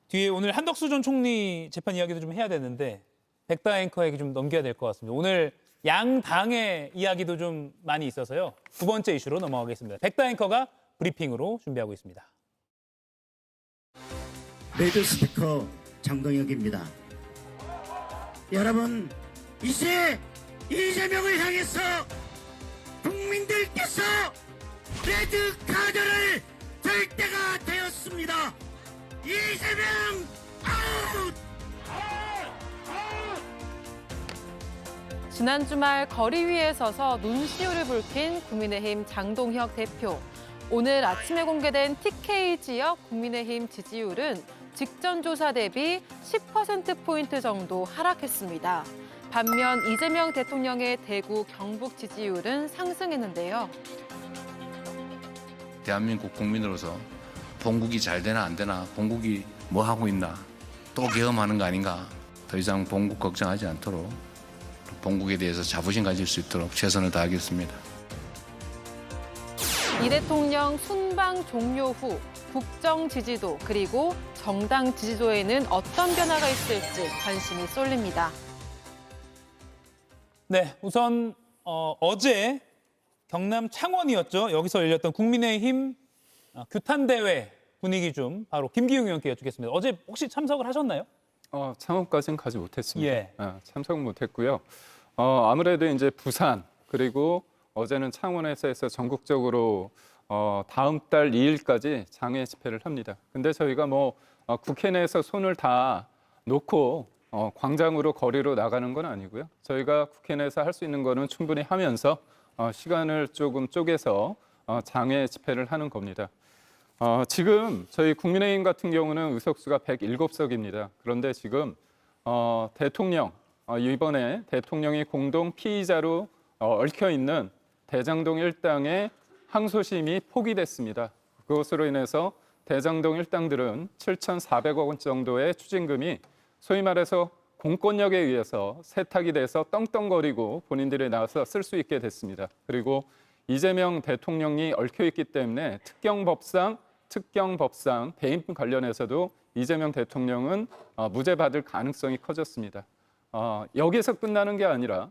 뒤에 오늘 한덕수 전 총리 재판 이야기도 좀 해야 되는데 백다 앵커에게 좀 넘겨야 될 것 같습니다. 오늘 양 당의 이야기도 좀 많이 있어서요. 두 번째 이슈로 넘어가겠습니다. 백다 앵커가 브리핑으로 준비하고 있습니다. 레드 스피커 장동혁입니다. 여러분, 이제 이재명을 향해서 국민들께서 레드 카드를 들 때가 되었습니다. 이재명 아웃! 지난 주말 거리 위에 서서 눈시울을 붉힌 국민의힘 장동혁 대표. 오늘 아침에 공개된 TK 지역 국민의힘 지지율은 직전 조사 대비 10%포인트 정도 하락했습니다. 반면 이재명 대통령의 대구, 경북 지지율은 상승했는데요. 대한민국 국민으로서 본국이 잘 되나 안 되나, 본국이 뭐 하고 있나, 또 계엄하는 거 아닌가, 더 이상 본국 걱정하지 않도록 본국에 대해서 자부심 가질 수 있도록 최선을 다하겠습니다. 이 대통령 순방 종료 후 국정 지지도 그리고 정당 지지도에는 어떤 변화가 있을지 관심이 쏠립니다. 네, 우선 어제 경남 창원이었죠. 여기서 열렸던 국민의힘 규탄대회 분위기 좀 바로 김기웅 의원께 여쭙겠습니다. 어제 혹시 참석을 하셨나요? 창원까지는 가지 못했습니다. 예. 참석 못했고요. 아무래도 이제 부산 그리고 어제는 창원에서 해서 전국적으로 다음 달 2일까지 장외 집회를 합니다. 근데 저희가 뭐 국회 내에서 손을 다 놓고 광장으로 거리로 나가는 건 아니고요. 저희가 국회 내에서 할 수 있는 거는 충분히 하면서 시간을 조금 쪼개서 장외 집회를 하는 겁니다. 지금 저희 국민의힘 같은 경우는 의석수가 107석입니다. 그런데 지금 대통령 이번에 대통령이 공동 피의자로 얽혀 있는 대장동 일당의 항소심이 포기됐습니다. 그것으로 인해서 대장동 일당들은 7,400억 원 정도의 추징금이 소위 말해서 공권력에 의해서 세탁이 돼서 떵떵거리고 본인들이 나와서 쓸 수 있게 됐습니다. 그리고 이재명 대통령이 얽혀 있기 때문에 특경법상 배임 관련해서도 이재명 대통령은 무죄 받을 가능성이 커졌습니다. 여기서 끝나는 게 아니라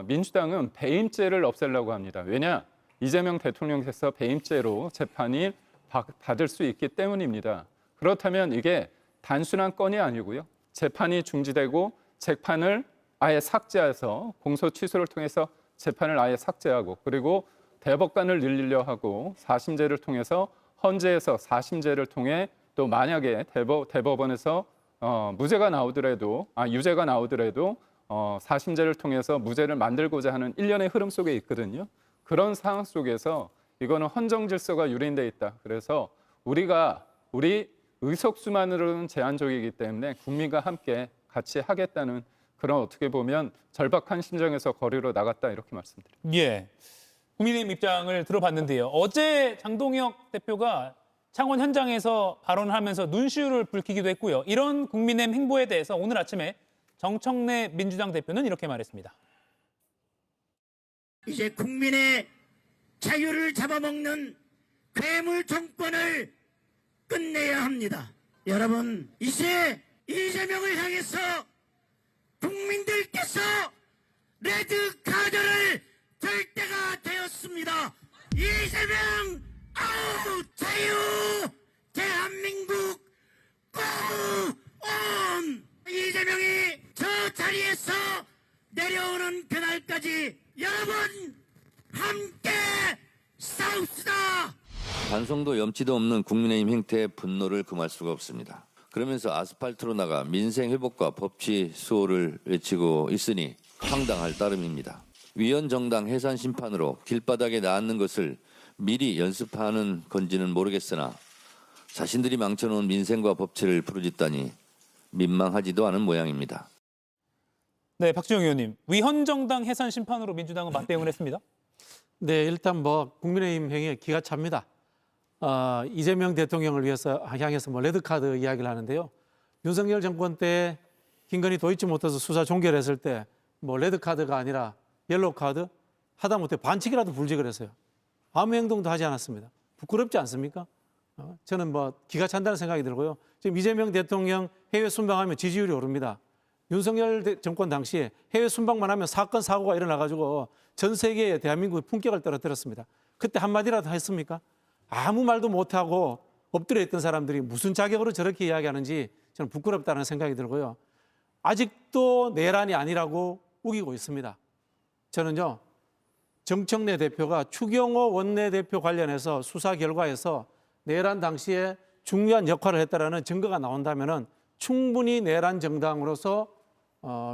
민주당은 배임죄를 없애려고 합니다. 왜냐? 이재명 대통령께서 배임죄로 재판이 받을 수 있기 때문입니다. 그렇다면 이게 단순한 건이 아니고요. 재판이 중지되고 재판을 아예 삭제해서 공소 취소를 통해서 재판을 아예 삭제하고 그리고 대법관을 늘리려 하고 4심제를 통해서 헌재에서 4심제를 통해 또 만약에 대법원에서 유죄가 나오더라도 4심제를 통해서 무죄를 만들고자 하는 일련의 흐름 속에 있거든요. 그런 상황 속에서 이거는 헌정 질서가 유린돼 있다. 그래서 우리 의석수만으로는 제한적이기 때문에 국민과 함께 같이 하겠다는 그런 어떻게 보면 절박한 심정에서 거리로 나갔다 이렇게 말씀드립니다. 예. 국민의힘 입장을 들어봤는데요. 어제 장동혁 대표가 창원 현장에서 발언을 하면서 눈시울을 붉히기도 했고요. 이런 국민의힘 행보에 대해서 오늘 아침에 정청래 민주당 대표는 이렇게 말했습니다. 이제 국민의 자유를 잡아먹는 괴물 정권을 끝내야 합니다. 여러분, 이제 이재명을 향해서 국민들께서 레드카드를 들 때가 되었습니다. 이재명 아웃! 자유! 대한민국 고온! 이재명이 저 자리에서 내려오는 그날까지 여러분 함께 싸웁시다. 반성도 염치도 없는 국민의힘 행태에 분노를 금할 수가 없습니다. 그러면서 아스팔트로 나가 민생 회복과 법치 수호를 외치고 있으니 황당할 따름입니다. 위헌정당 해산 심판으로 길바닥에 나앉는 것을 미리 연습하는 건지는 모르겠으나 자신들이 망쳐놓은 민생과 법치를 부르짖다니 민망하지도 않은 모양입니다. 네, 박주영 의원님. 위헌정당 해산 심판으로 민주당은 맞대응을 했습니다. 네, 일단 국민의힘 행위에 기가 찹니다. 이재명 대통령을 향해서 레드카드 이야기를 하는데요. 윤석열 정권 때 김건희 도이치모터스 수사 종결했을 때 레드카드가 아니라 옐로우카드 하다못해 반칙이라도 불직을 했어요. 아무 행동도 하지 않았습니다. 부끄럽지 않습니까? 저는 기가 찬다는 생각이 들고요. 지금 이재명 대통령 해외 순방하면 지지율이 오릅니다. 윤석열 정권 당시에 해외 순방만 하면 사건 사고가 일어나가지고 전 세계에 대한민국의 품격을 떨어뜨렸습니다. 그때 한마디라도 했습니까? 아무 말도 못하고 엎드려 있던 사람들이 무슨 자격으로 저렇게 이야기하는지 저는 부끄럽다는 생각이 들고요. 아직도 내란이 아니라고 우기고 있습니다. 저는요, 정청래 대표가 추경호 원내대표 관련해서 수사 결과에서 내란 당시에 중요한 역할을 했다라는 증거가 나온다면은 충분히 내란 정당으로서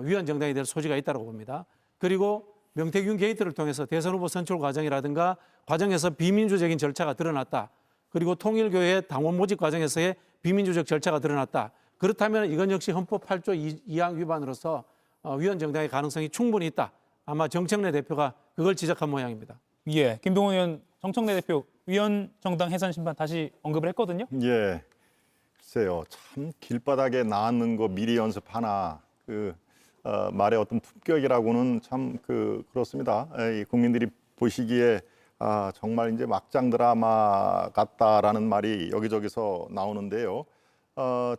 위헌 정당이 될 소지가 있다고 봅니다. 그리고 명태균 게이트를 통해서 대선 후보 선출 과정이라든가 과정에서 비민주적인 절차가 드러났다. 그리고 통일교회 당원 모집 과정에서의 비민주적 절차가 드러났다. 그렇다면 이건 역시 헌법 8조 2항 위반으로서 위헌 정당의 가능성이 충분히 있다. 아마 정청래 대표가 그걸 지적한 모양입니다. 예, 김동원 의원, 정청래 대표 위헌 정당 해산 심판 다시 언급을 했거든요. 예, 글쎄요, 참 길바닥에 나앉는 거 미리 연습하나 말의 어떤 품격이라고는 참 그렇습니다. 국민들이 보시기에 정말 이제 막장 드라마 같다라는 말이 여기저기서 나오는데요.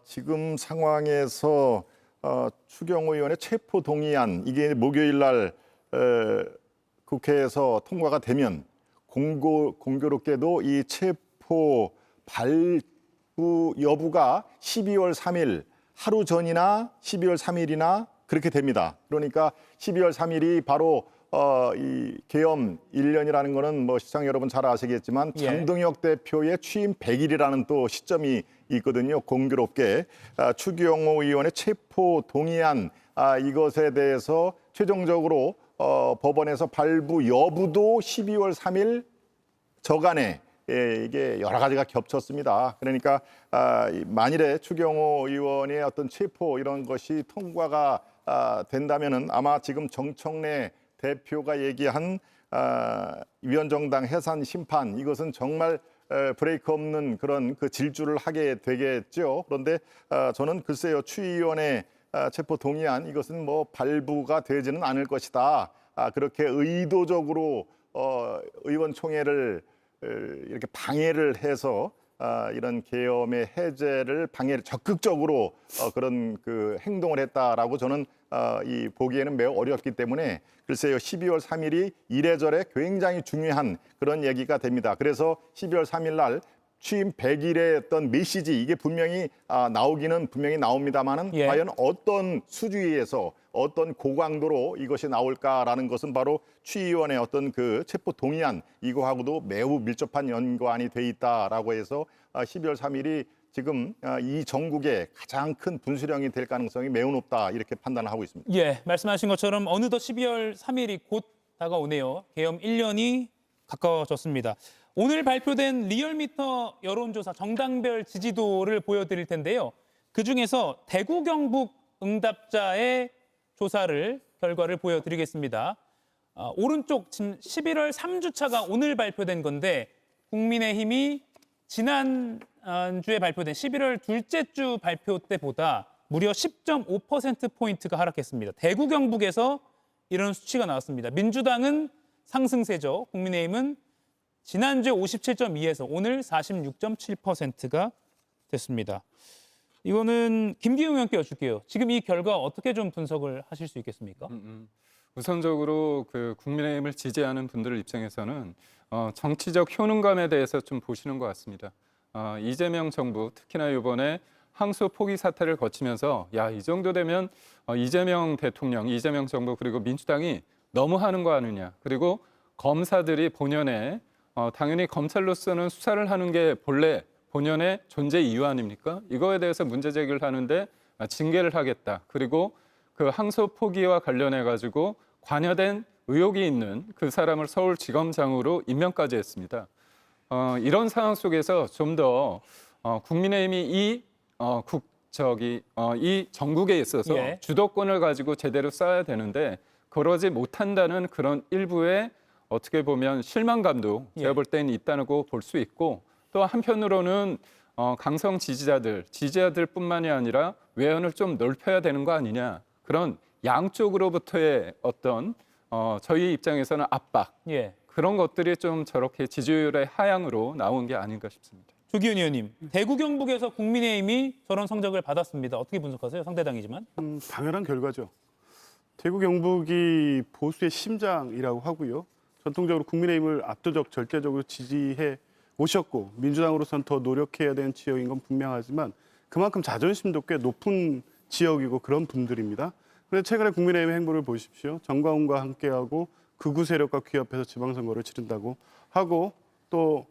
지금 상황에서 추경호 의원의 체포 동의안 이게 목요일 날 국회에서 통과가 되면 공교롭게도 이 체포 발부 여부가 12월 3일 하루 전이나 12월 3일이나 그렇게 됩니다. 그러니까 12월 3일이 바로 이 계엄 1년이라는 거는 뭐 시청 여러분 잘 아시겠지만 예. 장동혁 대표의 취임 100일이라는 또 시점이 있거든요. 공교롭게 추경호 의원의 체포 동의안 이것에 대해서 최종적으로 법원에서 발부 여부도 12월 3일 저간에 이게 여러 가지가 겹쳤습니다. 그러니까 만일에 추경호 의원의 어떤 체포 이런 것이 통과가 된다면은 아마 지금 정청래 대표가 얘기한 위원정당 해산 심판 이것은 정말 브레이크 없는 그런 그 질주를 하게 되겠죠. 그런데 저는 글쎄요 추위원의 체포 동의안 이것은 뭐 발부가 되지는 않을 것이다. 그렇게 의도적으로 의원총회를 이렇게 방해를 해서 이런 계엄의 해제를 방해를 적극적으로 그런 그 행동을 했다라고 저는 이 보기에는 매우 어렵기 때문에 글쎄요 12월 3일이 이래저래 굉장히 중요한 그런 얘기가 됩니다. 그래서 12월 3일 날 취임 100일의 어떤 메시지 이게 분명히 나오기는 분명히 나옵니다만은 예. 과연 어떤 수주에서 어떤 고강도로 이것이 나올까라는 것은 바로 추위원의 어떤 그 체포 동의안 이거하고도 매우 밀접한 연관이 돼 있다라고 해서 12월 3일이 지금 이 전국에 가장 큰 분수령이 될 가능성이 매우 높다 이렇게 판단을 하고 있습니다. 예, 말씀하신 것처럼 어느덧 12월 3일이 곧 다가오네요. 계엄 1년이 가까워졌습니다. 오늘 발표된 리얼미터 여론조사 정당별 지지도를 보여드릴 텐데요. 그중에서 대구 경북 응답자의 조사를 결과를 보여드리겠습니다. 오른쪽 지금 11월 3주차가 오늘 발표된 건데 국민의힘이 지난주에 발표된 11월 둘째 주 발표 때보다 무려 10.5%포인트가 하락했습니다. 대구 경북에서 이런 수치가 나왔습니다. 민주당은 상승세죠. 국민의힘은 지난주에 57.2에서 오늘 46.7%가 됐습니다. 이거는 김기웅 의원께 여쭐게요. 지금 이 결과 어떻게 좀 분석을 하실 수 있겠습니까? 우선적으로 그 국민의힘을 지지하는 분들 입장에서는 정치적 효능감에 대해서 좀 보시는 것 같습니다. 이재명 정부 특히나 이번에 항소 포기 사태를 거치면서 야, 이 정도 되면 이재명 대통령, 이재명 정부 그리고 민주당이 너무 하는 거 아니냐. 그리고 검사들이 본연의 당연히 검찰로서는 수사를 하는 게 본래 본연의 존재 이유 아닙니까? 이거에 대해서 문제 제기를 하는데 징계를 하겠다. 그리고 그 항소 포기와 관련해 가지고 관여된 의혹이 있는 그 사람을 서울지검장으로 임명까지 했습니다. 이런 상황 속에서 좀 더 국민의힘이 이 전국에 있어서 예. 주도권을 가지고 제대로 쌓아야 되는데 그러지 못한다는 그런 일부의 어떻게 보면 실망감도 제가 볼 때는 있다고 볼 수 있고 또 한편으로는 강성 지지자들뿐만이 아니라 외연을 좀 넓혀야 되는 거 아니냐 그런 양쪽으로부터의 어떤 저희 입장에서는 압박 예. 그런 것들이 좀 저렇게 지지율의 하향으로 나온 게 아닌가 싶습니다. 조기현 의원님, 대구 경북에서 국민의힘이 저런 성적을 받았습니다. 어떻게 분석하세요? 상대당이지만. 당연한 결과죠. 대구 경북이 보수의 심장이라고 하고요. 전통적으로 국민의힘을 압도적 절대적으로 지지해 오셨고 민주당으로서는 더 노력해야 되는 지역인 건 분명하지만 그만큼 자존심도 꽤 높은 지역이고 그런 분들입니다. 그런데 최근에 국민의힘의 행보를 보십시오. 정광훈과 함께하고 극우 세력과 귀합해서 지방선거를 치른다고 하고 또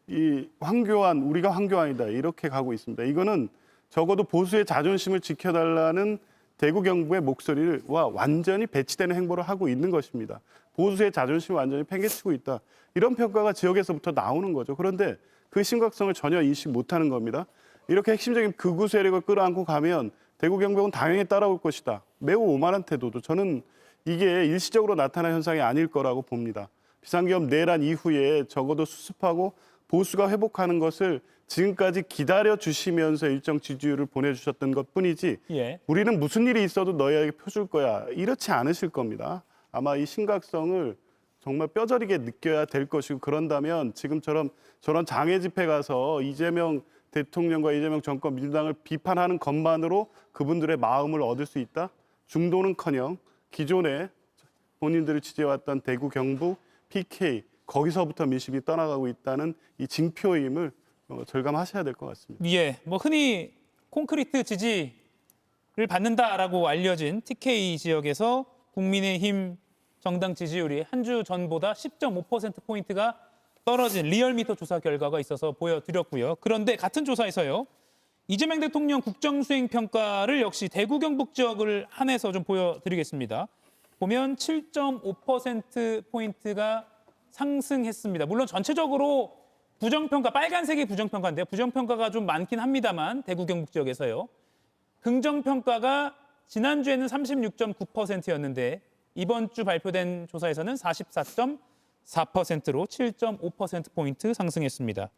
이 황교안, 우리가 황교안이다 이렇게 가고 있습니다. 이거는 적어도 보수의 자존심을 지켜달라는 대구 경북의 목소리와 완전히 배치되는 행보를 하고 있는 것입니다. 보수의 자존심을 완전히 팽개치고 있다. 이런 평가가 지역에서부터 나오는 거죠. 그런데 그 심각성을 전혀 인식 못하는 겁니다. 이렇게 핵심적인 극우 세력을 끌어안고 가면 대구 경북은 당연히 따라올 것이다. 매우 오만한 태도도 저는 이게 일시적으로 나타난 현상이 아닐 거라고 봅니다. 비상계엄 내란 이후에 적어도 수습하고 보수가 회복하는 것을 지금까지 기다려주시면서 일정 지지율을 보내주셨던 것뿐이지 예. 우리는 무슨 일이 있어도 너희에게 펴줄 거야. 이렇지 않으실 겁니다. 아마 이 심각성을 정말 뼈저리게 느껴야 될 것이고 그런다면 지금처럼 저런 장애 집회 가서 이재명 대통령과 이재명 정권 민주당을 비판하는 것만으로 그분들의 마음을 얻을 수 있다? 중도는커녕 기존에 본인들을 지지해왔던 대구, 경북, PK 거기서부터 민심이 떠나가고 있다는 이 징표임을 절감하셔야 될 것 같습니다. 예, 뭐 흔히 콘크리트 지지 받는다라고 알려진 TK 지역에서 국민의힘 정당 지지율이 한 주 전보다 10.5%포인트가 떨어진 리얼미터 조사 결과가 있어서 보여드렸고요. 그런데 같은 조사에서요. 이재명 대통령 국정수행 평가를 역시 대구 경북 지역을 한해서 좀 보여드리겠습니다. 보면 7.5%포인트가 상승했습니다. 물론 전체적으로 부정평가, 빨간색이 부정평가인데요. 부정평가가 좀 많긴 합니다만 대구 경북 지역에서요. 긍정평가가 지난주에는 36.9%였는데 이번 주 발표된 조사에서는 44.4%로 7.5%포인트 상승했습니다.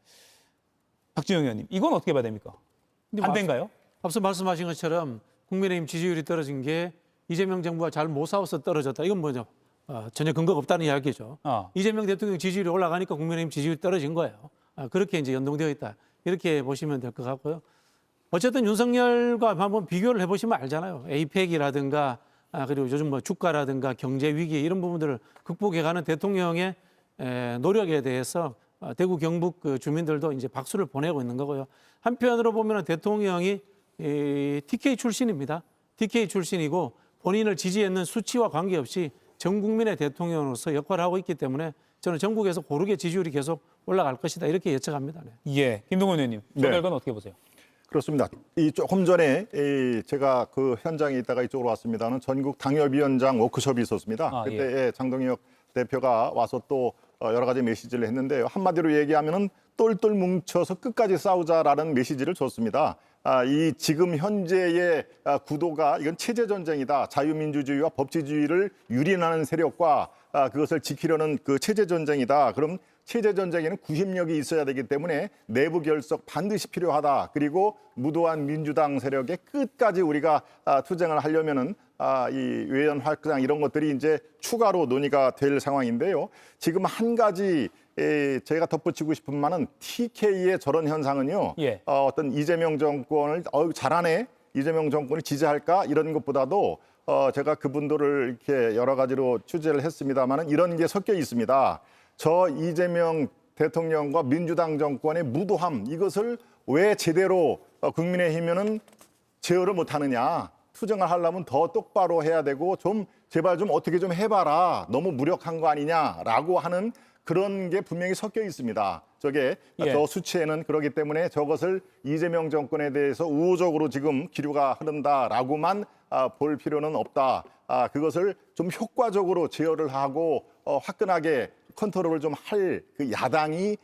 박지영 의원님, 이건 어떻게 봐야 됩니까? 반대인가요? 앞서 말씀하신 것처럼 국민의힘 지지율이 떨어진 게 이재명 정부가 잘 못 싸워서 떨어졌다. 이건 뭐죠? 전혀 근거가 없다는 이야기죠. 이재명 대통령 지지율이 올라가니까 국민의힘 지지율이 떨어진 거예요. 그렇게 이제 연동되어 있다. 이렇게 보시면 될 것 같고요. 어쨌든 윤석열과 한번 비교를 해보시면 알잖아요. 에이펙이라든가 그리고 요즘 뭐 주가라든가 경제 위기 이런 부분들을 극복해가는 대통령의 노력에 대해서 대구 경북 그 주민들도 이제 박수를 보내고 있는 거고요. 한편으로 보면 대통령이 TK 출신입니다. TK 출신이고 본인을 지지했는 수치와 관계없이 전 국민의 대통령으로서 역할을 하고 있기 때문에 저는 전국에서 고르게 지지율이 계속 올라갈 것이다 이렇게 예측합니다. 네. 예, 김동원 의원님, 저 결과는 어떻게 보세요? 그렇습니다. 이 조금 전에 제가 그 현장에 있다가 이쪽으로 왔습니다는 전국 당협위원장 워크숍이 있었습니다. 그때 장동혁 대표가 와서 또 여러 가지 메시지를 했는데 한마디로 얘기하면은 똘똘 뭉쳐서 끝까지 싸우자라는 메시지를 줬습니다. 이 지금 현재의 구도가 이건 체제 전쟁이다. 자유민주주의와 법치주의를 유린하는 세력과 그것을 지키려는 그 체제 전쟁이다. 그럼 체제 전쟁에는 구심력이 있어야 되기 때문에 내부 결속 반드시 필요하다. 그리고 무도한 민주당 세력의 끝까지 우리가 투쟁을 하려면은 이 외연 확장 이런 것들이 이제 추가로 논의가 될 상황인데요. 지금 한 가지 제가 덧붙이고 싶은 말은 TK의 저런 현상은요. 어떤 이재명 정권을 잘하네. 이재명 정권을 지지할까 이런 것보다도 제가 그분들을 이렇게 여러 가지로 취재를 했습니다만은 이런 게 섞여 있습니다. 저 이재명 대통령과 민주당 정권의 무도함 이것을 왜 제대로 국민의힘은 제어를 못하느냐. 투쟁을 하려면 더 똑바로 해야 되고 좀 제발 좀 어떻게 좀 해봐라. 너무 무력한 거 아니냐라고 하는 그런 게 분명히 섞여 있습니다. 저게 저 수치에는 그렇기 때문에 저것을 이재명 정권에 대해서 우호적으로 지금 기류가 흐른다라고만 볼 필요는 없다. 그것을 좀 효과적으로 제어를 하고 화끈하게 컨트롤을 좀 할 그 야당이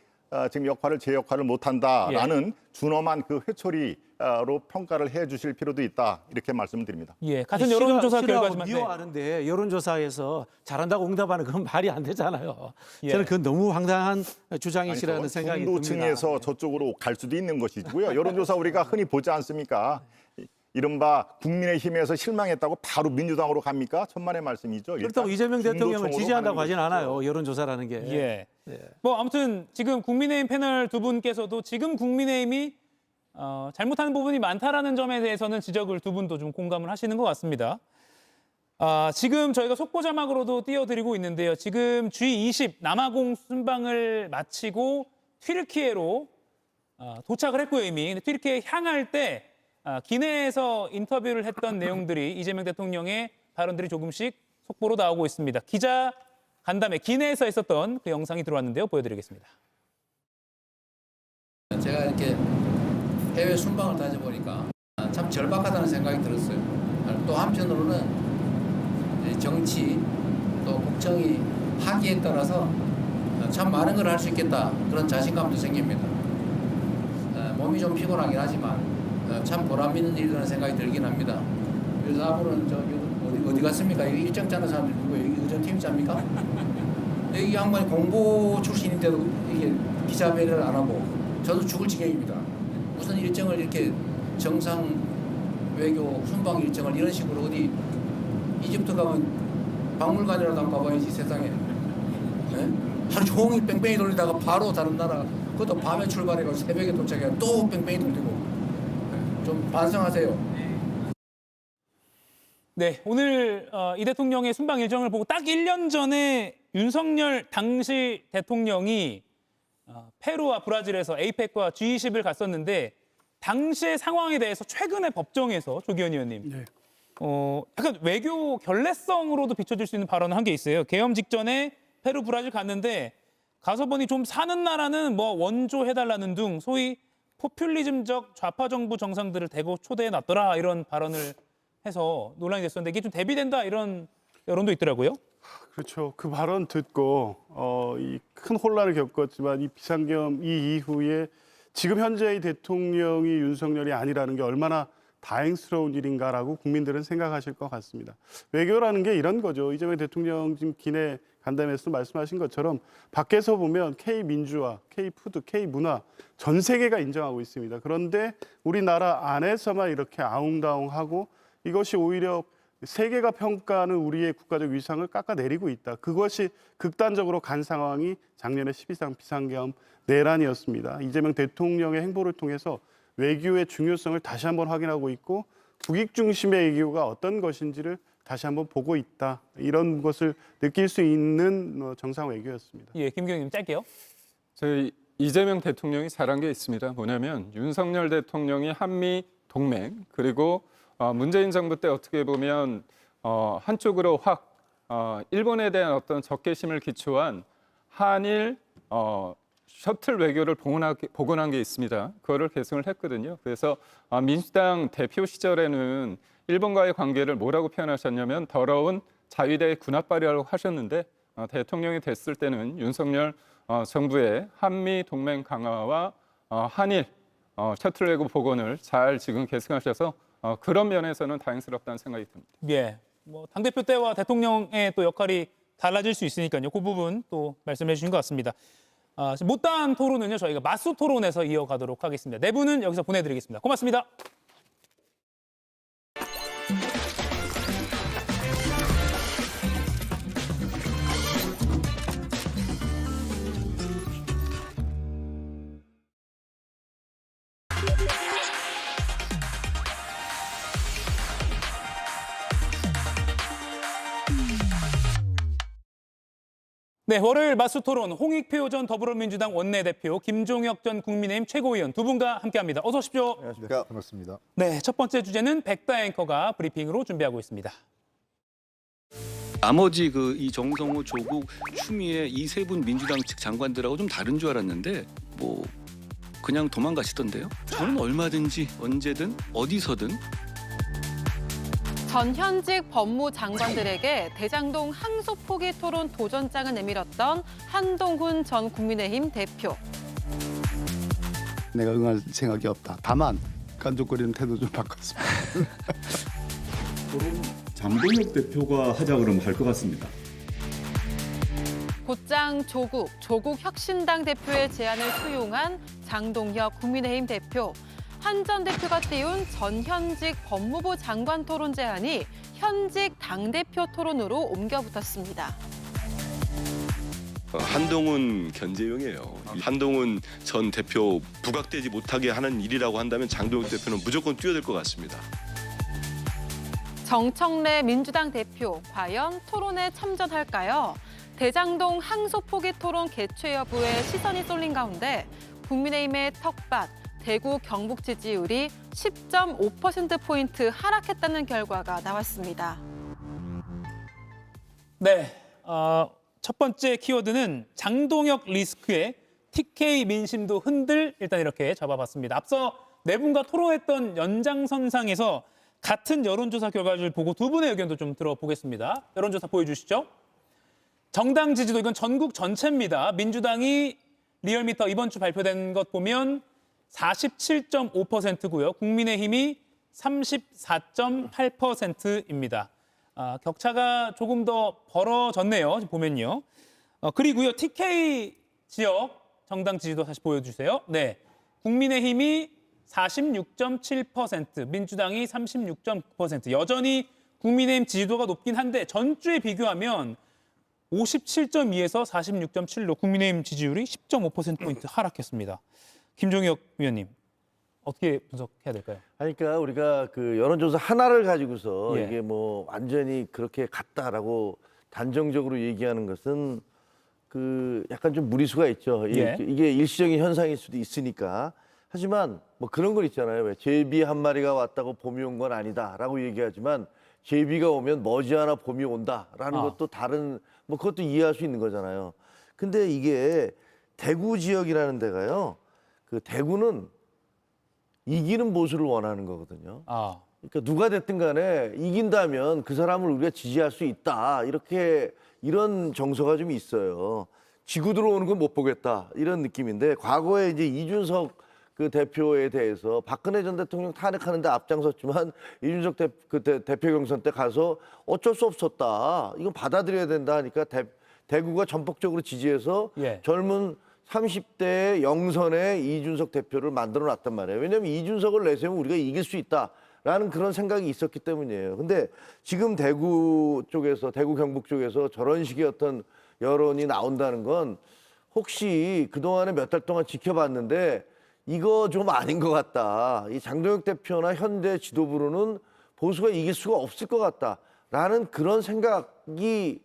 지금 제 역할을 못한다라는 준엄한 그 회초리로 평가를 해주실 필요도 있다 이렇게 말씀을 드립니다. 예, 같은 여론조사 결과지만 미워하는데 여론조사에서 잘한다고 응답하는 그건 말이 안 되잖아요. 저는 그건 너무 황당한 주장이시라는 생각이 듭니다. 중도층에서 저쪽으로 갈 수도 있는 것이고요. 여론조사 우리가 흔히 보지 않습니까? 이른바 국민의힘에서 실망했다고 바로 민주당으로 갑니까? 천만의 말씀이죠. 그렇다고 이재명 대통령을 지지한다고 하진 않아요. 여론조사라는 게. 예. 뭐 아무튼 지금 국민의힘 패널 두 분께서도 지금 국민의힘이 잘못하는 부분이 많다라는 점에 대해서는 지적을 두 분도 좀 공감을 하시는 것 같습니다. 지금 저희가 속보 자막으로도 띄워드리고 있는데요. 지금 G20 남아공 순방을 마치고 튀르키예로 도착을 했고요 이미. 근데 튀르키예 향할 때 기내에서 인터뷰를 했던 내용들이 이재명 대통령의 발언들이 조금씩 속보로 나오고 있습니다. 기자 간담회 기내에서 있었던 그 영상이 들어왔는데요. 보여드리겠습니다. 제가 이렇게 해외 순방을 다녀보니까 참 절박하다는 생각이 들었어요. 또 한편으로는 정치 또 국정이 하기에 따라서 참 많은 걸 할 수 있겠다 그런 자신감도 생깁니다. 몸이 좀 피곤하긴 하지만 참 보람 있는 일이라는 생각이 들긴 합니다. 그래서 앞으로는 어디 갔습니까? 일정 짜는 사람들 누구예요? 의전 팀장입니까? 이 양반이 공보 출신인데도 이게 기자회견을 안 하고 저도 죽을 지경입니다. 무슨 일정을 이렇게 정상 외교 순방 일정을 이런 식으로 어디 이집트 가면 박물관이라도 한번 가봐야지 세상에. 네? 하루 종일 뺑뺑이 돌리다가 바로 다른 나라 그것도 밤에 출발해가지고 새벽에 도착해 또 뺑뺑이 돌리고 좀 반성하세요. 네, 오늘 이 대통령의 순방 일정을 보고 딱 1년 전에 윤석열 당시 대통령이 페루와 브라질에서 에이펙과 G20을 갔었는데 당시의 상황에 대해서 최근에 법정에서 조기현 의원님 네. 약간 외교 결례성으로도 비춰질 수 있는 발언을 한 게 있어요. 계엄 직전에 페루, 브라질 갔는데 가서 보니 좀 사는 나라는 뭐 원조해달라는 등 소위 포퓰리즘적 좌파 정부 정상들을 대거 초대해 놨더라 이런 발언을 해서 논란이 됐었는데 이게 좀 대비된다 이런 여론도 있더라고요. 그렇죠. 그 발언 듣고 이 큰 혼란을 겪었지만 이 비상계엄 이 이후에 지금 현재의 대통령이 윤석열이 아니라는 게 얼마나 다행스러운 일인가라고 국민들은 생각하실 것 같습니다. 외교라는 게 이런 거죠. 이재명 대통령 지금 기내 간담회에서 말씀하신 것처럼 밖에서 보면 K민주화, K푸드, K문화 전 세계가 인정하고 있습니다. 그런데 우리나라 안에서만 이렇게 아웅다웅하고 이것이 오히려 세계가 평가하는 우리의 국가적 위상을 깎아내리고 있다. 그것이 극단적으로 간 상황이 작년에 12.3 비상계엄 내란이었습니다. 이재명 대통령의 행보를 통해서 외교의 중요성을 다시 한번 확인하고 있고 국익 중심의 외교가 어떤 것인지를 다시 한번 보고 있다. 이런 것을 느낄 수 있는 정상 외교였습니다. 예, 김경님 짧게요. 저희 이재명 대통령이 잘한 게 있습니다. 뭐냐면 윤석열 대통령이 한미 동맹 그리고 문재인 정부 때 어떻게 보면 한쪽으로 확 일본에 대한 어떤 적개심을 기초한 한일 셔틀 외교를 복원한 게 있습니다. 그거를 계승을 했거든요. 그래서 민주당 대표 시절에는 일본과의 관계를 뭐라고 표현하셨냐면 더러운 자위대의 군합발이라고 하셨는데 대통령이 됐을 때는 윤석열 정부의 한미 동맹 강화와 한일 셔틀 외교 복원을 잘 지금 계승하셔서 그런 면에서는 다행스럽다는 생각이 듭니다. 예, 뭐 당대표 때와 대통령의 또 역할이 달라질 수 있으니까요. 그 부분 또 말씀해 주신 것 같습니다. 못다한 토론은요, 저희가 마수 토론에서 이어가도록 하겠습니다. 네 분은 여기서 보내드리겠습니다. 고맙습니다. 네, 월요일 마수 토론 홍익표 전 더불어민주당 원내대표, 김종혁 전 국민의힘 최고위원 두 분과 함께합니다. 어서 오십시오. 안녕하십니까. 반갑습니다. 네, 첫 번째 주제는 백다 앵커가 브리핑으로 준비하고 있습니다. 나머지 이 정성호, 조국, 추미애 이 세 분 민주당 측 장관들하고 좀 다른 줄 알았는데 뭐 그냥 도망가시던데요. 저는 얼마든지 언제든 어디서든 전 현직 법무장관들에게 대장동 항소 포기 토론 도전장을 내밀었던 한동훈 전 국민의힘 대표. 내가 응할 생각이 없다. 다만 간족거리는 태도 좀 바꿨습니다. 장동혁 대표가 하자 그러면 할 것 같습니다. 곧장 조국 혁신당 대표의 제안을 수용한 장동혁 국민의힘 대표. 한 전 대표가 띄운 전현직 법무부 장관 토론 제안이 현직 당대표 토론으로 옮겨붙었습니다. 한동훈 견제용이에요. 한동훈 전 대표 부각되지 못하게 하는 일이라고 한다면 장동혁 대표는 무조건 뛰어들 것 같습니다. 정청래 민주당 대표, 과연 토론에 참전할까요? 대장동 항소 포기 토론 개최 여부에 시선이 쏠린 가운데 국민의힘의 텃밭, 대구 경북 지지율이 10.5%포인트 하락했다는 결과가 나왔습니다. 네, 첫 번째 키워드는 장동혁 리스크에 TK 민심도 흔들 일단 이렇게 잡아봤습니다. 앞서 네 분과 토론했던 연장선상에서 같은 여론조사 결과를 보고 두 분의 의견도 좀 들어보겠습니다. 여론조사 보여주시죠. 정당 지지도 이건 전국 전체입니다. 민주당이 리얼미터 이번 주 발표된 것 보면 47.5%고요. 국민의힘이 34.8%입니다. 격차가 조금 더 벌어졌네요. 보면요. 그리고요. TK 지역 정당 지지도 다시 보여주세요. 네, 국민의힘이 46.7%, 민주당이 36.9%. 여전히 국민의힘 지지도가 높긴 한데 전주에 비교하면 57.2에서 46.7로 국민의힘 지지율이 10.5%포인트 하락했습니다. 김종혁 위원님, 어떻게 분석해야 될까요? 그러니까 우리가 그 여론조사 하나를 가지고서 예. 이게 뭐 완전히 그렇게 같다라고 단정적으로 얘기하는 것은 그 약간 좀 무리수가 있죠. 예. 이게 일시적인 현상일 수도 있으니까. 하지만 뭐 그런 걸 있잖아요. 왜 제비 한 마리가 왔다고 봄이 온 건 아니다라고 얘기하지만 제비가 오면 머지않아 봄이 온다라는 것도 다른 뭐 그것도 이해할 수 있는 거잖아요. 근데 이게 대구 지역이라는 데가요. 그 대구는 이기는 보수를 원하는 거거든요. 그러니까 누가 됐든 간에 이긴다면 그 사람을 우리가 지지할 수 있다. 이런 정서가 좀 있어요. 지구 들어오는 건 못 보겠다. 이런 느낌인데 과거에 이제 이준석 그 대표에 대해서 박근혜 전 대통령 탄핵하는데 앞장섰지만 이준석 대표 경선 때 가서 어쩔 수 없었다. 이건 받아들여야 된다 하니까 대구가 전폭적으로 지지해서 젊은 30대 영선의 이준석 대표를 만들어 놨단 말이에요. 왜냐하면 이준석을 내세우면 우리가 이길 수 있다라는 그런 생각이 있었기 때문이에요. 근데 지금 대구 쪽에서, 대구 경북 쪽에서 저런 식의 어떤 여론이 나온다는 건 혹시 그동안에 몇 달 동안 지켜봤는데 이거 좀 아닌 것 같다. 이 장동혁 대표나 현대 지도부로는 보수가 이길 수가 없을 것 같다라는 그런 생각이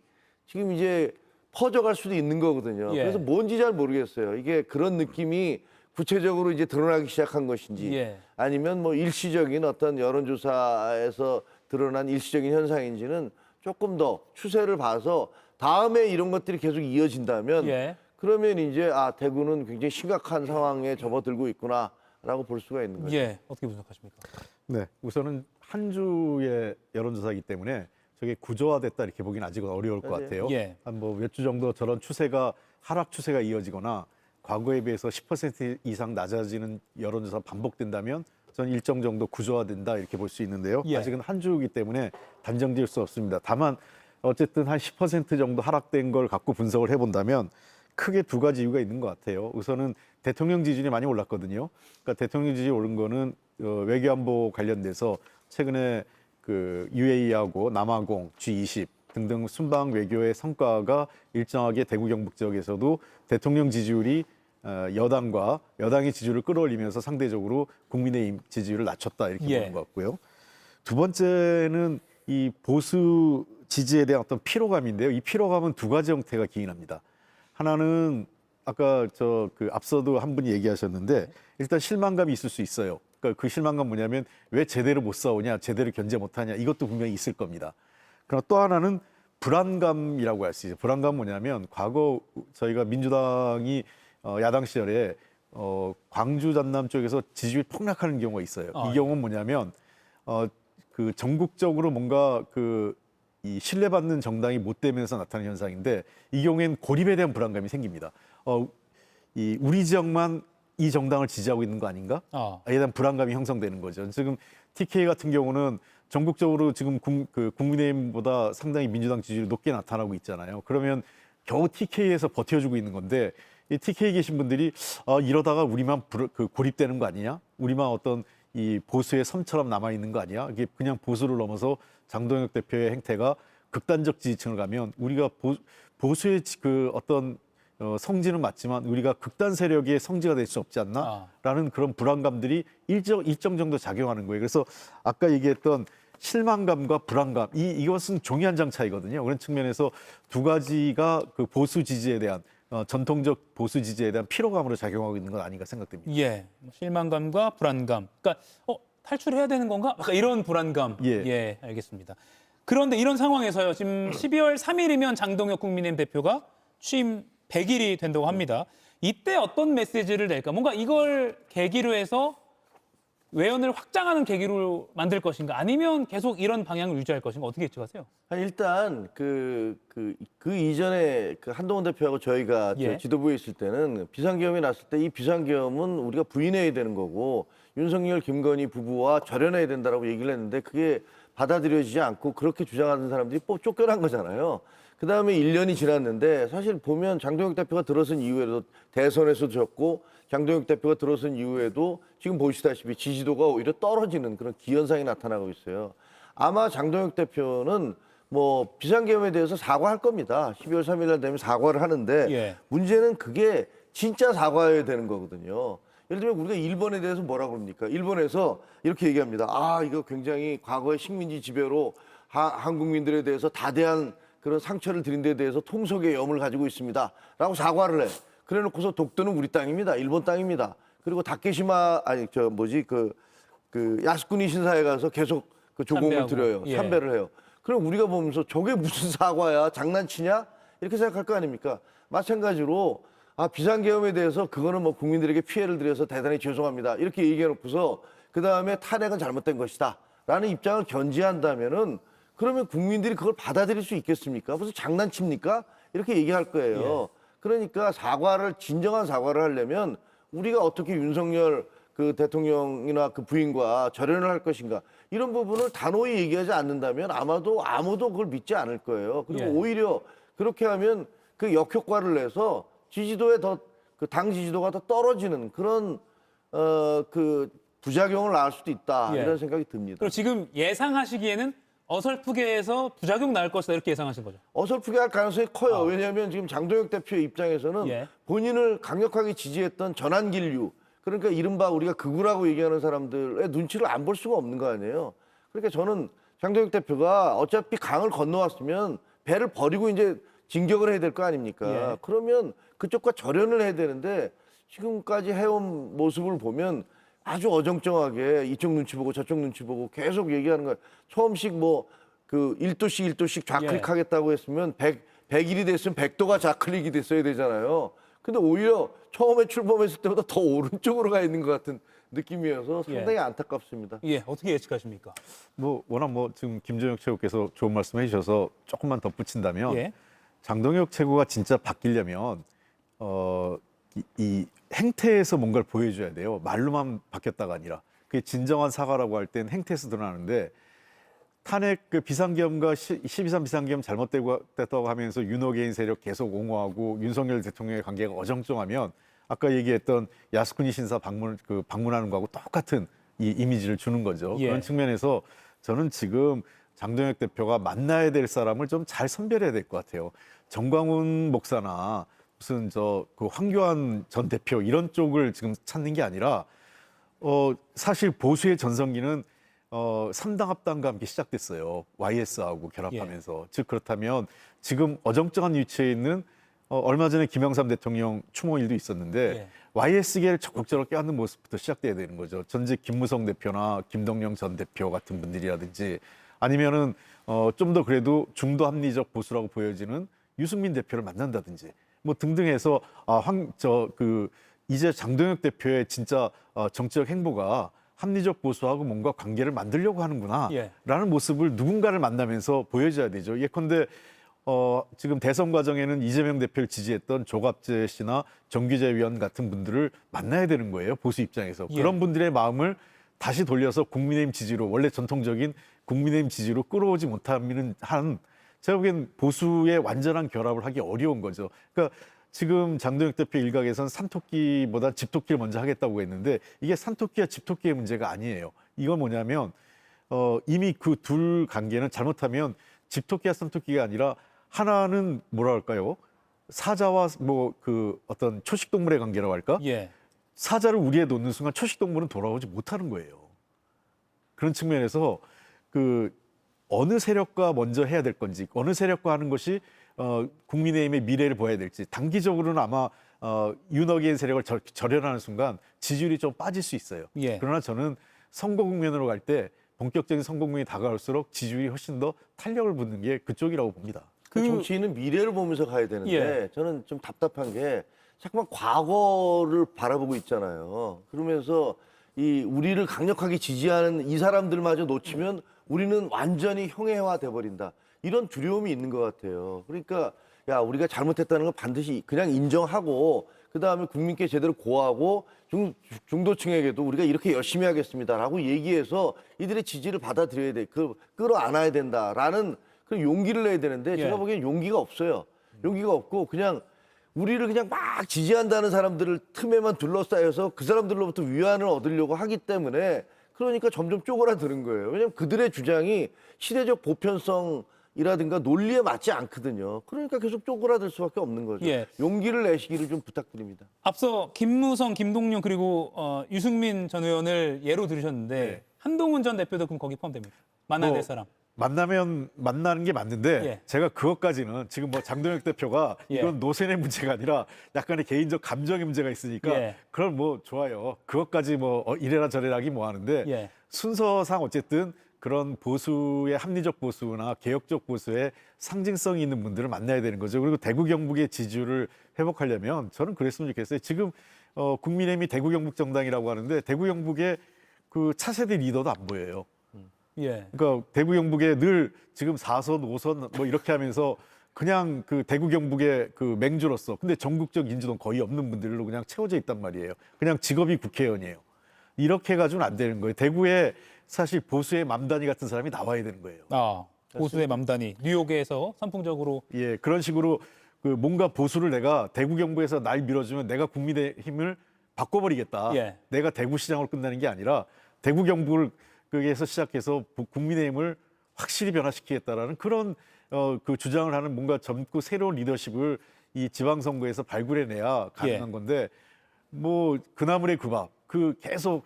지금 이제 퍼져갈 수도 있는 거거든요. 그래서 뭔지 잘 모르겠어요. 이게 그런 느낌이 구체적으로 이제 드러나기 시작한 것인지 아니면 뭐 일시적인 어떤 여론조사에서 드러난 일시적인 현상인지는 조금 더 추세를 봐서 다음에 이런 것들이 계속 이어진다면 그러면 이제 대구는 굉장히 심각한 상황에 접어들고 있구나라고 볼 수가 있는 거죠. 어떻게 분석하십니까? 네, 우선은 한 주의 여론조사이기 때문에 저게 구조화됐다 이렇게 보기는 아직은 어려울 것 같아요. 한 뭐 몇 주 정도 저런 추세가 하락 추세가 이어지거나 과거에 비해서 10% 이상 낮아지는 여론조사 반복된다면 저는 일정 정도 구조화된다 이렇게 볼 수 있는데요. 아직은 한 주이기 때문에 단정지을 수 없습니다. 다만 어쨌든 한 10% 정도 하락된 걸 갖고 분석을 해본다면 크게 두 가지 이유가 있는 것 같아요. 우선은 대통령 지지율이 많이 올랐거든요. 그러니까 대통령 지지율이 오른 거는 외교안보 관련돼서 최근에 그 UAE하고 남아공, G20 등등 순방 외교의 성과가 일정하게 대구 경북 지역에서도 대통령 지지율이 여당의 지지율을 끌어올리면서 상대적으로 국민의힘 지지율을 낮췄다 이렇게 보는 것 같고요. 두 번째는 이 보수 지지에 대한 어떤 피로감인데요. 이 피로감은 두 가지 형태가 기인합니다. 하나는 아까 앞서도 한 분이 얘기하셨는데 일단 실망감이 있을 수 있어요. 그러니까 그 실망감 뭐냐면 왜 제대로 못 싸우냐, 제대로 견제 못하냐 이것도 분명히 있을 겁니다. 그러나 또 하나는 불안감이라고 할 수 있어요. 불안감 뭐냐면 과거 저희가 민주당이 야당 시절에 광주 전남 쪽에서 지지율이 폭락하는 경우가 있어요. 이 경우는 뭐냐면 그 전국적으로 뭔가 이 신뢰받는 정당이 못 되면서 나타나는 현상인데 이 경우에는 고립에 대한 불안감이 생깁니다. 이 우리 지역만 이 정당을 지지하고 있는 거 아닌가? 에 대한 불안감이 형성되는 거죠. 지금 TK 같은 경우는 전국적으로 지금 국민의힘보다 상당히 민주당 지지율이 높게 나타나고 있잖아요. 그러면 겨우 TK에서 버텨주고 있는 건데 이 TK에 계신 분들이 이러다가 우리만 고립되는 거 아니냐? 우리만 어떤 이 보수의 섬처럼 남아 있는 거 아니야? 이게 그냥 보수를 넘어서 장동혁 대표의 행태가 극단적 지지층을 가면 우리가 보수의 어떤 성지는 맞지만 우리가 극단 세력의 성지가 될 수 없지 않나라는 그런 불안감들이 일정 정도 작용하는 거예요. 그래서 아까 얘기했던 실망감과 불안감 이것은 종이 한 장 차이거든요. 그런 측면에서 두 가지가 그 보수 지지에 대한 전통적 보수 지지에 대한 피로감으로 작용하고 있는 건 아닌가 생각됩니다. 실망감과 불안감. 그러니까 탈출해야 되는 건가? 이런 불안감. 알겠습니다. 그런데 이런 상황에서요. 지금 12월 3일이면 장동혁 국민의힘 대표가 취임 100일이 된다고 합니다. 이때 어떤 메시지를 낼까? 뭔가 이걸 계기로 해서 외연을 확장하는 계기로 만들 것인가? 아니면 계속 이런 방향을 유지할 것인가? 어떻게 예측하세요? 일단 그 이전에 한동훈 대표하고 저희가 지도부에 있을 때는 비상계엄이 났을 때 이 비상계엄은 우리가 부인해야 되는 거고 윤석열, 김건희 부부와 절연해야 된다라고 얘기를 했는데 그게 받아들여지지 않고 그렇게 주장하는 사람들이 쫓겨난 거잖아요. 그다음에 1년이 지났는데 사실 보면 장동혁 대표가 들어선 이후에도 대선에서도 졌고 장동혁 대표가 들어선 이후에도 지금 보시다시피 지지도가 오히려 떨어지는 그런 기현상이 나타나고 있어요. 아마 장동혁 대표는 뭐 비상계엄에 대해서 사과할 겁니다. 12월 3일 날 되면 사과를 하는데 문제는 그게 진짜 사과해야 되는 거거든요. 예를 들면 우리가 일본에 대해서 뭐라 그럽니까? 일본에서 이렇게 얘기합니다. 이거 굉장히 과거의 식민지 지배로 한국민들에 대해서 다대한 그런 상처를 드린 데 대해서 통속의 염을 가지고 있습니다. 라고 사과를 해. 그래 놓고서 독도는 우리 땅입니다. 일본 땅입니다. 그리고 다케시마 아니 저 뭐지 그 야스쿠니 신사에 가서 계속 그 조공을 참배하고. 드려요. 예. 참배를 해요. 그럼 우리가 보면서 저게 무슨 사과야? 장난치냐? 이렇게 생각할 거 아닙니까? 마찬가지로 비상계엄에 대해서 그거는 뭐 국민들에게 피해를 드려서 대단히 죄송합니다. 이렇게 얘기해 놓고서 그다음에 탄핵은 잘못된 것이다. 라는 입장을 견지한다면은 그러면 국민들이 그걸 받아들일 수 있겠습니까? 무슨 장난칩니까? 이렇게 얘기할 거예요. 그러니까 진정한 사과를 하려면 우리가 어떻게 윤석열 그 대통령이나 그 부인과 절연을 할 것인가 이런 부분을 단호히 얘기하지 않는다면 아마도 아무도 그걸 믿지 않을 거예요. 그리고 오히려 그렇게 하면 그 역효과를 내서 지지도에 당 지지도가 더 떨어지는 그런 그 부작용을 낳을 수도 있다 이런 생각이 듭니다. 그리고 지금 예상하시기에는 어설프게 해서 부작용 나올 것이다 이렇게 예상하신 거죠? 어설프게 할 가능성이 커요. 왜냐하면 지금 장동혁 대표의 입장에서는 본인을 강력하게 지지했던 전환길류 그러니까 이른바 우리가 극우라고 얘기하는 사람들의 눈치를 안 볼 수가 없는 거 아니에요. 그러니까 저는 장동혁 대표가 어차피 강을 건너왔으면 배를 버리고 이제 진격을 해야 될 거 아닙니까? 그러면 그쪽과 절연을 해야 되는데 지금까지 해온 모습을 보면 아주 어정쩡하게 이쪽 눈치 보고 저쪽 눈치 보고 계속 얘기하는 거예요. 처음씩 뭐 그 1도씩 좌클릭하겠다고 했으면 100일이 됐으면 100도가 좌클릭이 됐어야 되잖아요. 근데 오히려 처음에 출범했을 때보다 더 오른쪽으로 가 있는 것 같은 느낌이어서 상당히 안타깝습니다. 어떻게 예측하십니까? 뭐 워낙 뭐 지금 김정혁 최고께서 좋은 말씀해 주셔서 조금만 덧붙인다면 장동혁 최고가 진짜 바뀌려면 이 행태에서 뭔가를 보여줘야 돼요. 말로만 바뀌었다가 아니라 그게 진정한 사과라고 할 땐 행태에서 드러나는데 탄핵 그 비상계엄과 12.3 비상계엄 잘못됐다고 하면서 윤호개인 세력 계속 옹호하고 윤석열 대통령의 관계가 어정쩡하면 아까 얘기했던 야스쿠니 신사 방문하는 거하고 똑같은 이 이미지를 주는 거죠. 그런 측면에서 저는 지금 장동혁 대표가 만나야 될 사람을 좀 잘 선별해야 될 것 같아요. 정광훈 목사나 무슨 그 황교안 전 대표 이런 쪽을 지금 찾는 게 아니라 사실 보수의 전성기는 3당 합당과 함께 시작됐어요. YS하고 결합하면서. 즉 그렇다면 지금 어정쩡한 위치에 있는 얼마 전에 김영삼 대통령 추모일도 있었는데 YS계를 적극적으로 껴안는 모습부터 시작돼야 되는 거죠. 전직 김무성 대표나 김동영 전 대표 같은 분들이라든지 아니면은 좀 더 그래도 중도 합리적 보수라고 보여지는 유승민 대표를 만난다든지 뭐 등등해서 이제 장동혁 대표의 진짜 정치적 행보가 합리적 보수하고 뭔가 관계를 만들려고 하는구나라는 모습을 누군가를 만나면서 보여줘야 되죠. 예컨대 지금 대선 과정에는 이재명 대표를 지지했던 조갑재 씨나 정기재 위원 같은 분들을 만나야 되는 거예요. 보수 입장에서. 그런 분들의 마음을 다시 돌려서 국민의힘 지지로 원래 전통적인 국민의힘 지지로 끌어오지 못하는 한 제가 보기엔 보수의 완전한 결합을 하기 어려운 거죠. 그러니까 지금 장동혁 대표 일각에선 산토끼보다 집토끼를 먼저 하겠다고 했는데 이게 산토끼와 집토끼의 문제가 아니에요. 이건 뭐냐면 이미 그 둘 관계는 잘못하면 집토끼와 산토끼가 아니라 하나는 뭐라 할까요? 사자와 뭐 그 어떤 초식동물의 관계라고 할까? 사자를 우리에 놓는 순간 초식동물은 돌아오지 못하는 거예요. 그런 측면에서 어느 세력과 먼저 해야 될 건지 어느 세력과 하는 것이 국민의힘의 미래를 보여야 될지 단기적으로는 아마 윤어게인 세력을 절연하는 순간 지지율이 좀 빠질 수 있어요. 그러나 저는 선거 국면으로 갈 때 본격적인 선거 국면이 다가올수록 지지율이 훨씬 더 탄력을 붙는 게 그쪽이라고 봅니다. 정치인은 미래를 보면서 가야 되는데 저는 좀 답답한 게 자꾸만 과거를 바라보고 있잖아요. 그러면서 우리를 강력하게 지지하는 이 사람들마저 놓치면 우리는 완전히 형해화 돼버린다. 이런 두려움이 있는 것 같아요. 그러니까 우리가 잘못했다는 걸 반드시 그냥 인정하고 그다음에 국민께 제대로 고하고 중도층에게도 우리가 이렇게 열심히 하겠습니다라고 얘기해서 이들의 지지를 받아들여야 돼. 끌어안아야 된다라는 그런 용기를 내야 되는데 제가 보기엔 용기가 없어요. 용기가 없고 그냥 우리를 그냥 막 지지한다는 사람들을 틈에만 둘러싸여서 그 사람들로부터 위안을 얻으려고 하기 때문에 그러니까 점점 쪼그라드는 거예요. 왜냐하면 그들의 주장이 시대적 보편성이라든가 논리에 맞지 않거든요. 그러니까 계속 쪼그라들 수밖에 없는 거죠. 용기를 내시기를 좀 부탁드립니다. 앞서 김무성, 김동연 그리고 유승민 전 의원을 예로 들으셨는데 한동훈 전 대표도 그럼 거기 포함됩니까? 만나야 될 사람. 만나면 만나는 게 맞는데 예. 제가 그것까지는 지금 뭐 장동혁 대표가 예. 이건 노선의 문제가 아니라 약간의 개인적 감정의 문제가 있으니까 예. 그럼 뭐 좋아요. 그것까지 뭐 이래라 저래라 하기 뭐 하는데 예. 순서상 어쨌든 그런 보수의 합리적 보수나 개혁적 보수의 상징성이 있는 분들을 만나야 되는 거죠. 그리고 대구 경북의 지지율을 회복하려면 저는 그랬으면 좋겠어요. 지금 국민의힘이 대구 경북 정당이라고 하는데 대구 경북의 그 차세대 리더도 안 보여요. 예. 그러니까 대구 경북에 늘 지금 4선, 5선 뭐 이렇게 하면서 그냥 그 대구 경북의 그 맹주로서 근데 전국적 인지도는 거의 없는 분들로 그냥 채워져 있단 말이에요. 그냥 직업이 국회의원이에요. 이렇게 해가지고는 안 되는 거예요. 대구에 사실 보수의 맘다니 같은 사람이 나와야 되는 거예요. 아, 보수의 맘다니. 뉴욕에서 선풍적으로. 예, 그런 식으로 그 뭔가 보수를 내가 대구 경북에서 날 밀어주면 내가 국민의힘을 바꿔버리겠다. 예. 내가 대구시장으로 끝나는 게 아니라 대구 경북을 거기에서 시작해서 국민의힘을 확실히 변화시키겠다라는 그런 그 주장을 하는 뭔가 젊고 새로운 리더십을 이 지방선거에서 발굴해내야 가능한 예. 건데 뭐 그나물의 그 밥, 그 계속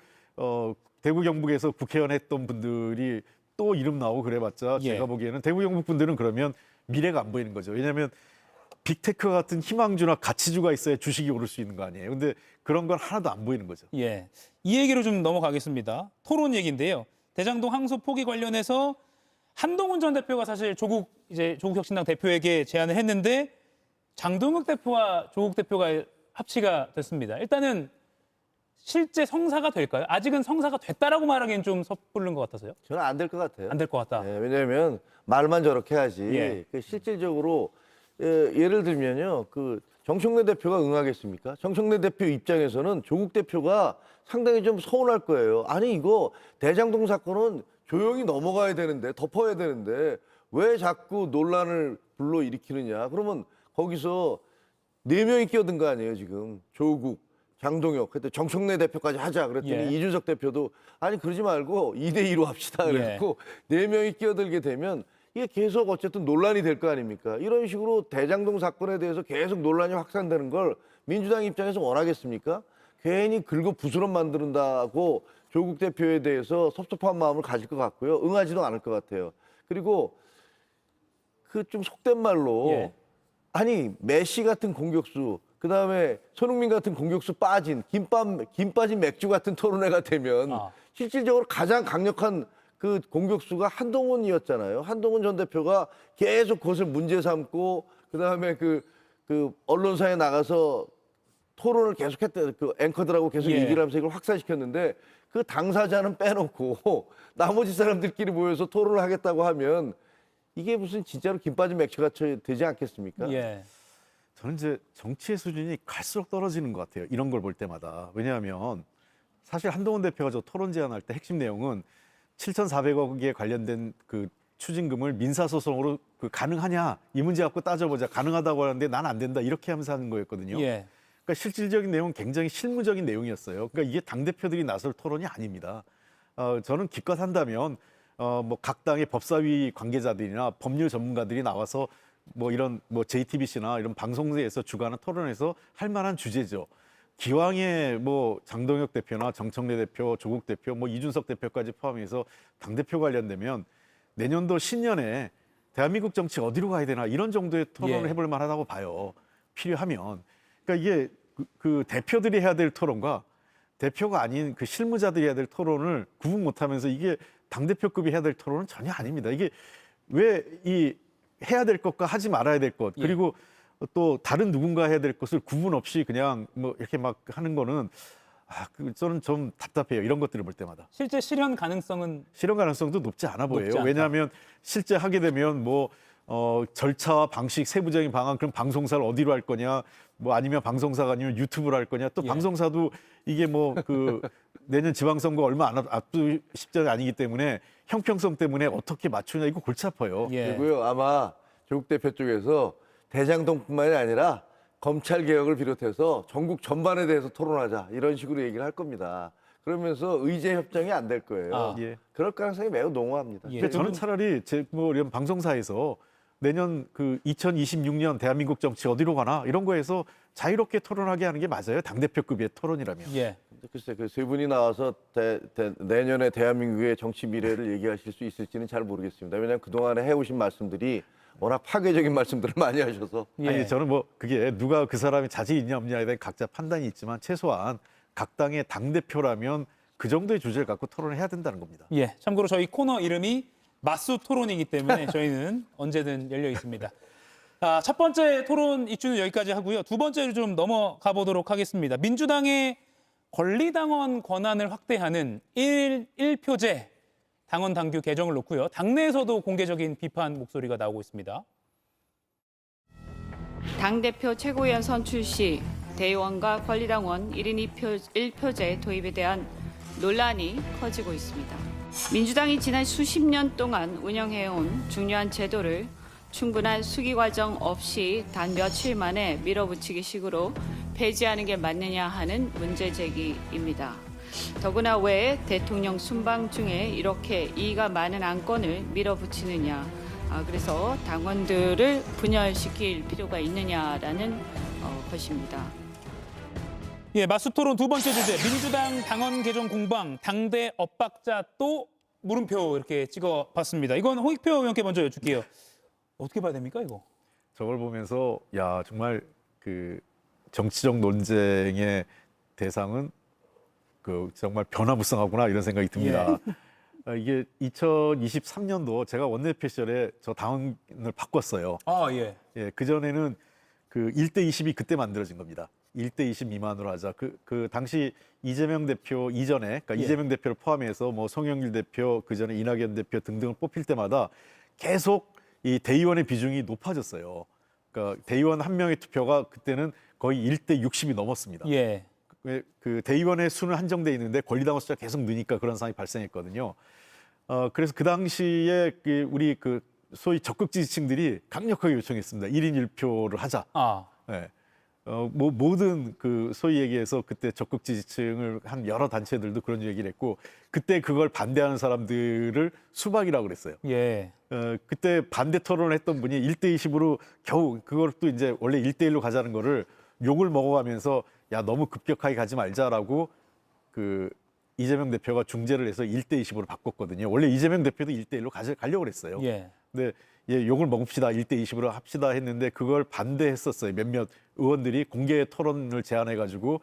대구 경북에서 국회의원 했던 분들이 또 이름 나오고 그래봤자 예. 제가 보기에는 대구 경북 분들은 그러면 미래가 안 보이는 거죠. 왜냐하면 빅테크 같은 희망주나 가치주가 있어야 주식이 오를 수 있는 거 아니에요. 근데 그런 건 하나도 안 보이는 거죠. 예. 이 얘기로 좀 넘어가겠습니다. 토론 얘기인데요. 대장동 항소 포기 관련해서 한동훈 전 대표가 사실 조국 혁신당 대표에게 제안을 했는데 장동혁 대표와 조국 대표가 합치가 됐습니다. 일단은 실제 성사가 될까요? 아직은 성사가 됐다라고 말하기엔 좀 섣부른 것 같아서요. 저는 안 될 것 같아요. 안 될 것 같다. 네, 왜냐하면 말만 저렇게 하지. 예. 그 실질적으로 예를 들면요, 그 정청래 대표가 응하겠습니까? 정청래 대표 입장에서는 조국 대표가 상당히 좀 서운할 거예요. 아니 이거 대장동 사건은 조용히 넘어가야 되는데 덮어야 되는데 왜 자꾸 논란을 불러일으키느냐? 그러면 거기서 4명이 끼어든 거 아니에요 지금. 조국, 장동혁, 그때 정청래 대표까지 하자 그랬더니 예. 이준석 대표도 아니 그러지 말고 2대2로 합시다 그래갖고 4명이 끼어들게 되면 이게 계속 어쨌든 논란이 될 거 아닙니까? 이런 식으로 대장동 사건에 대해서 계속 논란이 확산되는 걸 민주당 입장에서 원하겠습니까? 괜히 긁어 부스럼 만든다고 조국 대표에 대해서 섭섭한 마음을 가질 것 같고요. 응하지도 않을 것 같아요. 그리고 그 좀 속된 말로 예. 아니 메시 같은 공격수 그다음에 손흥민 같은 공격수 빠진 김 빠진 맥주 같은 토론회가 되면 실질적으로 가장 강력한 그 공격수가 한동훈이었잖아요. 한동훈 전 대표가 계속 그것을 문제 삼고 그다음에 그 언론사에 나가서 토론을 계속했대. 그 앵커들하고 계속 예. 얘기를 하면서 이걸 확산시켰는데 그 당사자는 빼놓고 나머지 사람들끼리 모여서 토론을 하겠다고 하면 이게 무슨 진짜로 김 빠진 맥주같이 되지 않겠습니까? 예. 저는 이제 정치의 수준이 갈수록 떨어지는 것 같아요. 이런 걸 볼 때마다. 왜냐하면 사실 한동훈 대표가 저 토론 제안할 때 핵심 내용은 7,400억에 관련된 그 추징금을 민사소송으로 그 가능하냐 이 문제 갖고 따져보자. 가능하다고 하는데 난 안 된다 이렇게 하면서 하는 거였거든요. 예. 그러니까 실질적인 내용은 굉장히 실무적인 내용이었어요. 그러니까 이게 당대표들이 나설 토론이 아닙니다. 저는 기껏 한다면 뭐 각 당의 법사위 관계자들이나 법률 전문가들이 나와서 뭐 이런 뭐 JTBC나 이런 방송에서 주관하는 토론에서 할 만한 주제죠. 기왕에 뭐 장동혁 대표나 정청래 대표, 조국 대표, 뭐 이준석 대표까지 포함해서 당대표 관련되면 내년도 신년에 대한민국 정치가 어디로 가야 되나 이런 정도의 토론을 예. 해볼 만하다고 봐요. 필요하면. 그러니까 이게 그 대표들이 해야 될 토론과 대표가 아닌 그 실무자들이 해야 될 토론을 구분 못하면서 이게 당대표급이 해야 될 토론은 전혀 아닙니다. 이게 왜 이 해야 될 것과 하지 말아야 될 것, 그리고 또 다른 누군가 해야 될 것을 구분 없이 그냥 뭐 이렇게 막 하는 거는 저는 좀 답답해요. 이런 것들을 볼 때마다. 실제 실현 가능성도 높지 않아 보여요. 높지 않다. 왜냐하면 실제 하게 되면 뭐 절차와 방식, 세부적인 방안, 그럼 방송사를 어디로 할 거냐, 뭐 아니면 방송사가 아니면 유튜브로 할 거냐, 또 방송사도 이게 뭐 그 내년 지방선거 얼마 안 앞두 시점이 아니기 때문에 형평성 때문에 어떻게 맞추냐 이거 골치 아파요. 그리고요 아마 조국 대표 쪽에서 대장동뿐만이 아니라 검찰 개혁을 비롯해서 전국 전반에 대해서 토론하자 이런 식으로 얘기를 할 겁니다. 그러면서 의제 협정이 안 될 거예요. 그럴 가능성이 매우 농후합니다. 근데 저는 차라리 뭐 이런 방송사에서 내년 그 2026년 대한민국 정치 어디로 가나 이런 거에서 자유롭게 토론하게 하는 게 맞아요. 당대표급의 토론이라면. 예. 글쎄 그 세 분이 나와서 내년에 대한민국의 정치 미래를 얘기하실 수 있을지는 잘 모르겠습니다. 왜냐하면 그동안에 해오신 말씀들이 워낙 파괴적인 말씀들을 많이 하셔서. 아니 저는 뭐 그게 누가 그 사람이 자질이 있냐 없냐에 대한 각자 판단이 있지만 최소한 각 당의 당대표라면 그 정도의 주제를 갖고 토론을 해야 된다는 겁니다. 예, 참고로 저희 코너 이름이 맞수 토론이기 때문에 저희는 언제든 열려 있습니다. 첫 번째 토론 이슈는 여기까지 하고요. 두 번째로 좀 넘어가 보도록 하겠습니다. 민주당의 권리당원 권한을 확대하는 1표제 당원 당규 개정을 놓고요. 당내에서도 공개적인 비판 목소리가 나오고 있습니다. 당대표 최고위원 선출 시 대의원과 권리당원 1인 1표제 도입에 대한 논란이 커지고 있습니다. 민주당이 지난 수십 년 동안 운영해온 중요한 제도를 충분한 수기 과정 없이 단 며칠 만에 밀어붙이기식으로 폐지하는 게 맞느냐 하는 문제 제기입니다. 더구나 왜 대통령 순방 중에 이렇게 이의가 많은 안건을 밀어붙이느냐, 그래서 당원들을 분열시킬 필요가 있느냐라는 것입니다. 예, 맞수 토론 두 번째 주제, 민주당 당원 개정 공방, 당대 엇박자 또 물음표 이렇게 찍어봤습니다. 이건 홍익표 의원께 먼저 여쭐게요. 어떻게 봐야 됩니까, 이거? 저걸 보면서 야 정말 그 정치적 논쟁의 대상은 그 정말 변화무쌍하구나 이런 생각이 듭니다. 예. 이게 2023년도 제가 원내대표 시절에 저 당원을 바꿨어요. 예. 예, 그 전에는 그 1대 20이 그때 만들어진 겁니다. 1대 20 미만으로 하자. 그 당시 이재명 대표 이전에, 그러니까 이재명 대표를 포함해서 뭐 송영길 대표, 그 전에 이낙연 대표 등등을 뽑힐 때마다 계속 이 대의원의 비중이 높아졌어요. 그러니까 대의원 한 명의 투표가 그때는 거의 1대 60이 넘었습니다. 예. 그 대의원의 수는 한정돼 있는데 권리당원 숫자가 계속 느니까 그런 상황이 발생했거든요. 그래서 그 당시에 우리 그 소위 적극 지지층들이 강력하게 요청했습니다. 1인 1표를 하자. 네. 뭐 모든 그 소위 얘기해서 그때 적극 지지층을 한 여러 단체들도 그런 얘기를 했고 그때 그걸 반대하는 사람들을 수박이라고 그랬어요. 예. 그때 반대 토론을 했던 분이 1대 20으로 겨우 그걸 또 이제 원래 1대 1로 가자는 거를 욕을 먹어가면서 야 너무 급격하게 가지 말자라고 그 이재명 대표가 중재를 해서 1대 20으로 바꿨거든요. 원래 이재명 대표도 1대 1로 가려고 그랬어요. 예. 근데 욕을 먹읍시다 1대 20으로 합시다 했는데 그걸 반대했었어요. 몇몇 의원들이 공개 토론을 제안해가지고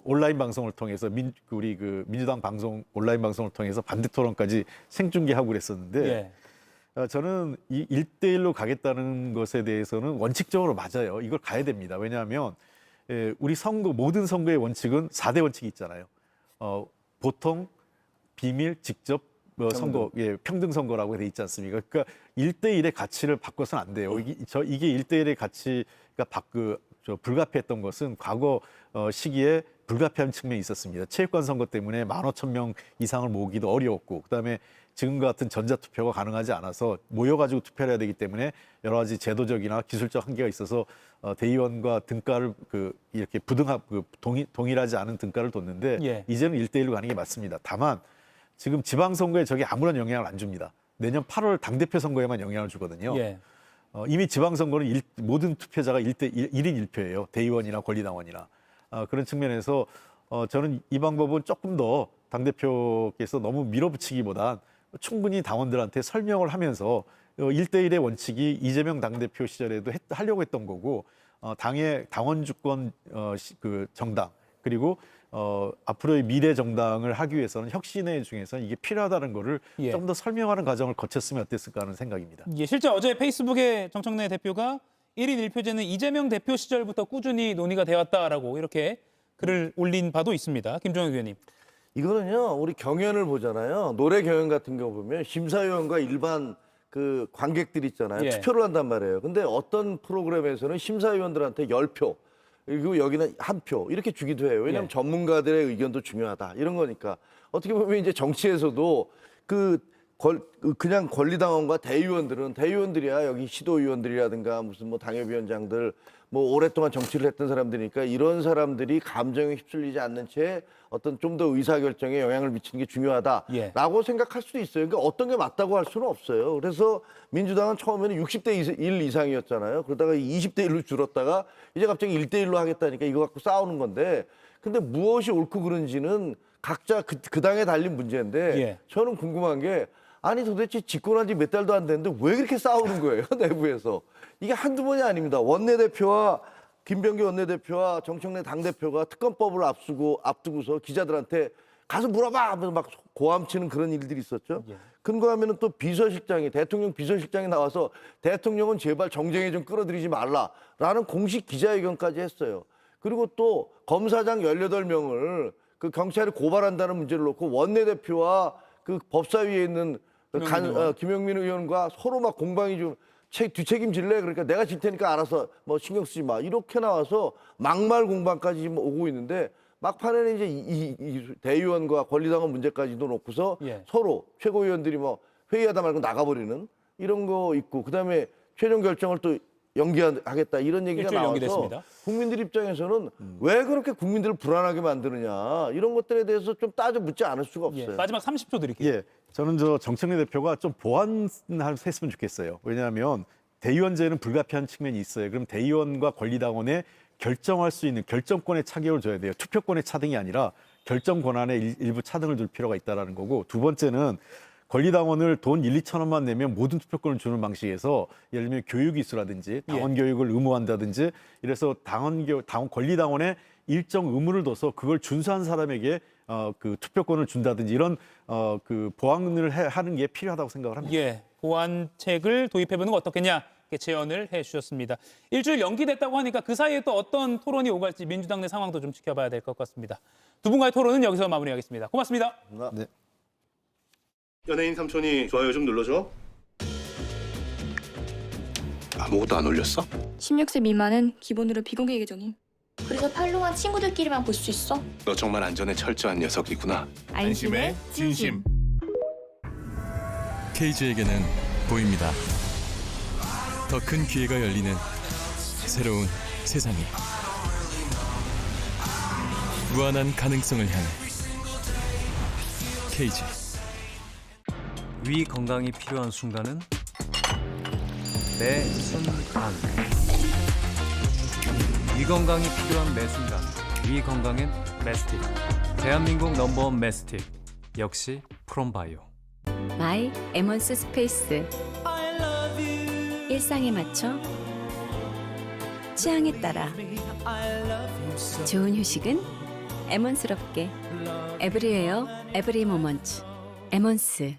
온라인 방송을 통해서 우리 그 민주당 방송 온라인 방송을 통해서 반대 토론까지 생중계하고 그랬었는데 저는 이 1대 1로 가겠다는 것에 대해서는 원칙적으로 맞아요. 이걸 가야 됩니다. 왜냐하면 우리 선거 모든 선거의 원칙은 4대 원칙이 있잖아요. 보통, 비밀, 직접 선거, 평등 선거라고 돼 있지 않습니까? 그러니까 1대1의 가치를 바꿔서는 안 돼요. 이게 1대1의 가치가 불가피했던 것은 과거 시기에 불가피한 측면이 있었습니다. 체육관 선거 때문에 15,000명 이상을 모으기도 어려웠고, 그다음에 지금과 같은 전자투표가 가능하지 않아서 모여가지고 투표를 해야 되기 때문에 여러 가지 제도적이나 기술적 한계가 있어서 대의원과 등가를 이렇게 동일하지 않은 등가를 뒀는데 이제는 1대1로 가는 게 맞습니다. 다만 지금 지방선거에 저게 아무런 영향을 안 줍니다. 내년 8월 당대표 선거에만 영향을 주거든요. 이미 지방선거는 모든 투표자가 1인 1표예요. 대의원이나 권리당원이나. 그런 측면에서 저는 이 방법은 조금 더 당대표께서 너무 밀어붙이기보단 충분히 당원들한테 설명을 하면서 1대1의 원칙이 이재명 당대표 시절에도 하려고 했던 거고 당의 당원 주권 정당 그리고 앞으로의 미래 정당을 하기 위해서는 혁신의 중에서는 이게 필요하다는 거를 좀 더 설명하는 과정을 거쳤으면 어땠을까 하는 생각입니다. 실제 어제 페이스북에 정청래 대표가 1인 1표제는 이재명 대표 시절부터 꾸준히 논의가 되었다라고 이렇게 글을 올린 바도 있습니다. 김종혁 의원님. 이거는요, 우리 경연을 보잖아요. 노래 경연 같은 경우 보면 심사위원과 일반 그 관객들 있잖아요. 투표를 한단 말이에요. 근데 어떤 프로그램에서는 심사위원들한테 10표, 그리고 여기는 1표 이렇게 주기도 해요. 왜냐하면 전문가들의 의견도 중요하다. 이런 거니까. 어떻게 보면 이제 정치에서도 그 그냥 권리당원과 대의원들이야 여기 시도의원들이라든가 무슨 뭐 당협위원장들 뭐 오랫동안 정치를 했던 사람들이니까 이런 사람들이 감정에 휩쓸리지 않는 채 어떤 좀 더 의사결정에 영향을 미치는 게 중요하다라고 생각할 수도 있어요. 그러니까 어떤 게 맞다고 할 수는 없어요. 그래서 민주당은 처음에는 60대 1 이상이었잖아요. 그러다가 20대 1로 줄었다가 이제 갑자기 1대 1로 하겠다니까 이거 갖고 싸우는 건데 근데 무엇이 옳고 그른지는 각자 그 당에 달린 문제인데 저는 궁금한 게 아니 도대체 집권한 지 몇 달도 안 됐는데 왜 그렇게 싸우는 거예요 내부에서. 이게 한두 번이 아닙니다. 원내대표와 김병기 원내대표와 정청래 당대표가 특검법을 앞두고서 기자들한테 가서 물어봐 하면서 막 고함치는 그런 일들이 있었죠. 근거하면은 또 대통령 비서실장이 나와서 대통령은 제발 정쟁에 좀 끌어들이지 말라라는 공식 기자회견까지 했어요. 그리고 또 검사장 18명을 그 경찰이 고발한다는 문제를 놓고 원내대표와 그 법사위에 있는 김영민 의원과 서로 막 공방이 좀 뒤책임질래? 그러니까 내가 질 테니까 알아서 뭐 신경 쓰지 마. 이렇게 나와서 막말 공방까지 지금 오고 있는데 막판에는 이제 이 대의원과 권리당원 문제까지도 놓고서 서로 최고위원들이 뭐 회의하다 말고 나가버리는 이런 거 있고 그다음에 최종 결정을 또 연기하겠다 이런 얘기가 나와서 연기됐습니다. 국민들 입장에서는 왜 그렇게 국민들을 불안하게 만드느냐 이런 것들에 대해서 좀 따져 묻지 않을 수가 없어요. 마지막 30초 드릴게요. 저는 정청래 대표가 좀 보완했으면 좋겠어요. 왜냐하면 대의원제는 불가피한 측면이 있어요. 그럼 대의원과 권리당원에 결정할 수 있는 결정권의 차격을 줘야 돼요. 투표권의 차등이 아니라 결정 권한에 일부 차등을 둘 필요가 있다는 거고 두 번째는 권리당원을 돈 1, 2천원만 내면 모든 투표권을 주는 방식에서 예를 들면 교육 이수라든지 당원 교육을 의무화한다든지 이래서 권리당원에 일정 의무를 둬서 그걸 준수한 사람에게 그 투표권을 준다든지 이런 그 보완을 하는 게 필요하다고 생각을 합니다. 보완책을 도입해보는 거 어떻겠냐 이렇게 제언을 해주셨습니다. 일주일 연기됐다고 하니까 그 사이에 또 어떤 토론이 오갈지 민주당 내 상황도 좀 지켜봐야 될 것 같습니다. 두 분과의 토론은 여기서 마무리하겠습니다. 고맙습니다. 네. 연예인 삼촌이 좋아요 좀 눌러줘. 아무것도 안 올렸어? 16세 미만은 기본으로 비공개 계정임. 그래서 팔로우한 친구들끼리만 볼 수 있어. 너 정말 안전에 철저한 녀석이구나. 안심의 진심. KG에게는 보입니다. 더 큰 기회가 열리는 새로운 세상이. 무한한 가능성을 향해 KG. 위 건강이 필요한 순간은 매 순간. 위 건강이 필요한 매 순간. 위 건강엔 메스틱. 대한민국 넘버원 메스틱. 역시 프롬바이오. 마이 에먼스 스페이스. 일상에 맞춰 취향에 따라 좋은 휴식은 에먼스럽게. 에브리웨어 에브리 모먼트. 에먼스.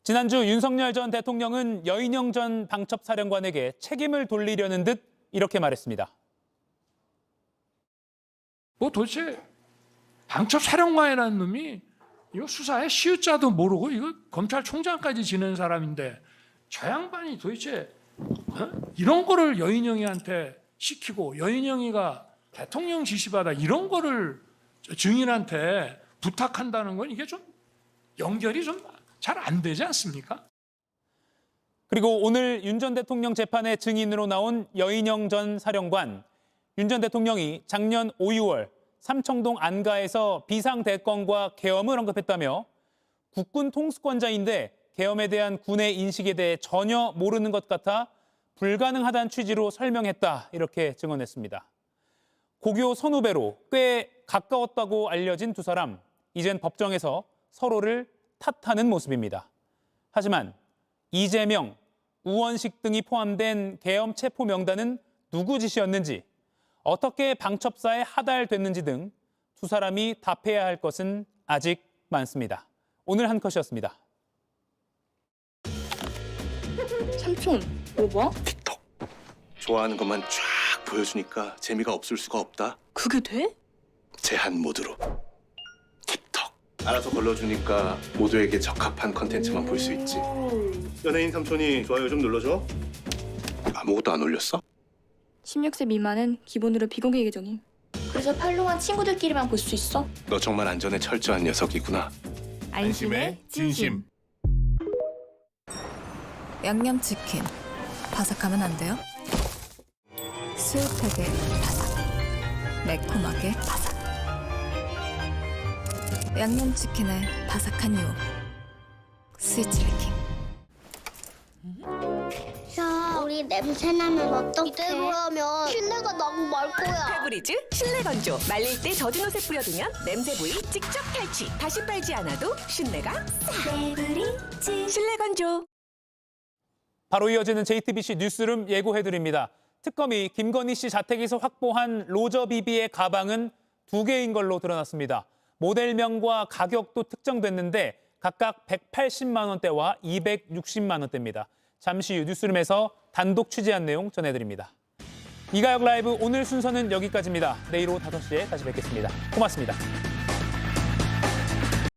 지난주 윤석열 전 대통령은 여인영 전 방첩사령관에게 책임을 돌리려는 듯 이렇게 말했습니다. 뭐 도대체 방첩사령관이라는 놈이 이거 수사에 시우자도 모르고 이거 검찰총장까지 지낸 사람인데 저 양반이 도대체 이런 거를 여인영이한테 시키고 여인영이가 대통령 지시받아 이런 거를 증인한테 부탁한다는 건 이게 좀 연결이 좀 잘 안 되지 않습니까? 그리고 오늘 윤 전 대통령 재판의 증인으로 나온 여인영 전 사령관. 윤 전 대통령이 작년 5, 6월 삼청동 안가에서 비상대권과 계엄을 언급했다며 국군 통수권자인데 계엄에 대한 군의 인식에 대해 전혀 모르는 것 같아 불가능하다는 취지로 설명했다 이렇게 증언했습니다. 고교 선후배로 꽤 가까웠다고 알려진 두 사람. 이젠 법정에서 서로를 탓하는 모습입니다. 하지만 이재명, 우원식 등이 포함된 계엄 체포 명단은 누구 지시였는지, 어떻게 방첩사에 하달됐는지 등 두 사람이 답해야 할 것은 아직 많습니다. 오늘 한 컷이었습니다. 삼촌, 뭐 봐? 틱톡. 좋아하는 것만 쫙 보여주니까 재미가 없을 수가 없다. 그게 돼? 제한 모드로. 틱톡. 알아서 걸러주니까 모두에게 적합한 컨텐츠만 볼 수 있지. 연예인 삼촌이 좋아요 좀 눌러줘. 아무것도 안 올렸어? 16세 미만은 기본으로 비공개 계정임. 그래서 팔로우한 친구들끼리만 볼 수 있어. 너 정말 안전에 철저한 녀석이구나. 안심의 진심. 양념치킨 바삭하면 안 돼요? 스윗하게 바삭, 매콤하게 바삭. 양념치킨의 바삭한 유혹. 스위치리킹. 야, 우리 냄새 나면 어떡해? 이대로 하면 실내가 너무 말 거야. 페브리즈 실내 건조. 말릴 때 젖은 옷에 뿌려두면 냄새 부위 직접 탈취. 다시 빨지 않아도 신내가 페브리즈 실내 건조. 바로 이어지는 JTBC 뉴스룸 예고해드립니다. 특검이 김건희 씨 자택에서 확보한 로저비비의 가방은 2개인 걸로 드러났습니다. 모델명과 가격도 특정됐는데 각각 180만 원대와 260만 원대입니다. 잠시 후 뉴스룸에서 단독 취재한 내용 전해드립니다. 이가혁 라이브 오늘 순서는 여기까지입니다. 내일 오후 5시에 다시 뵙겠습니다. 고맙습니다.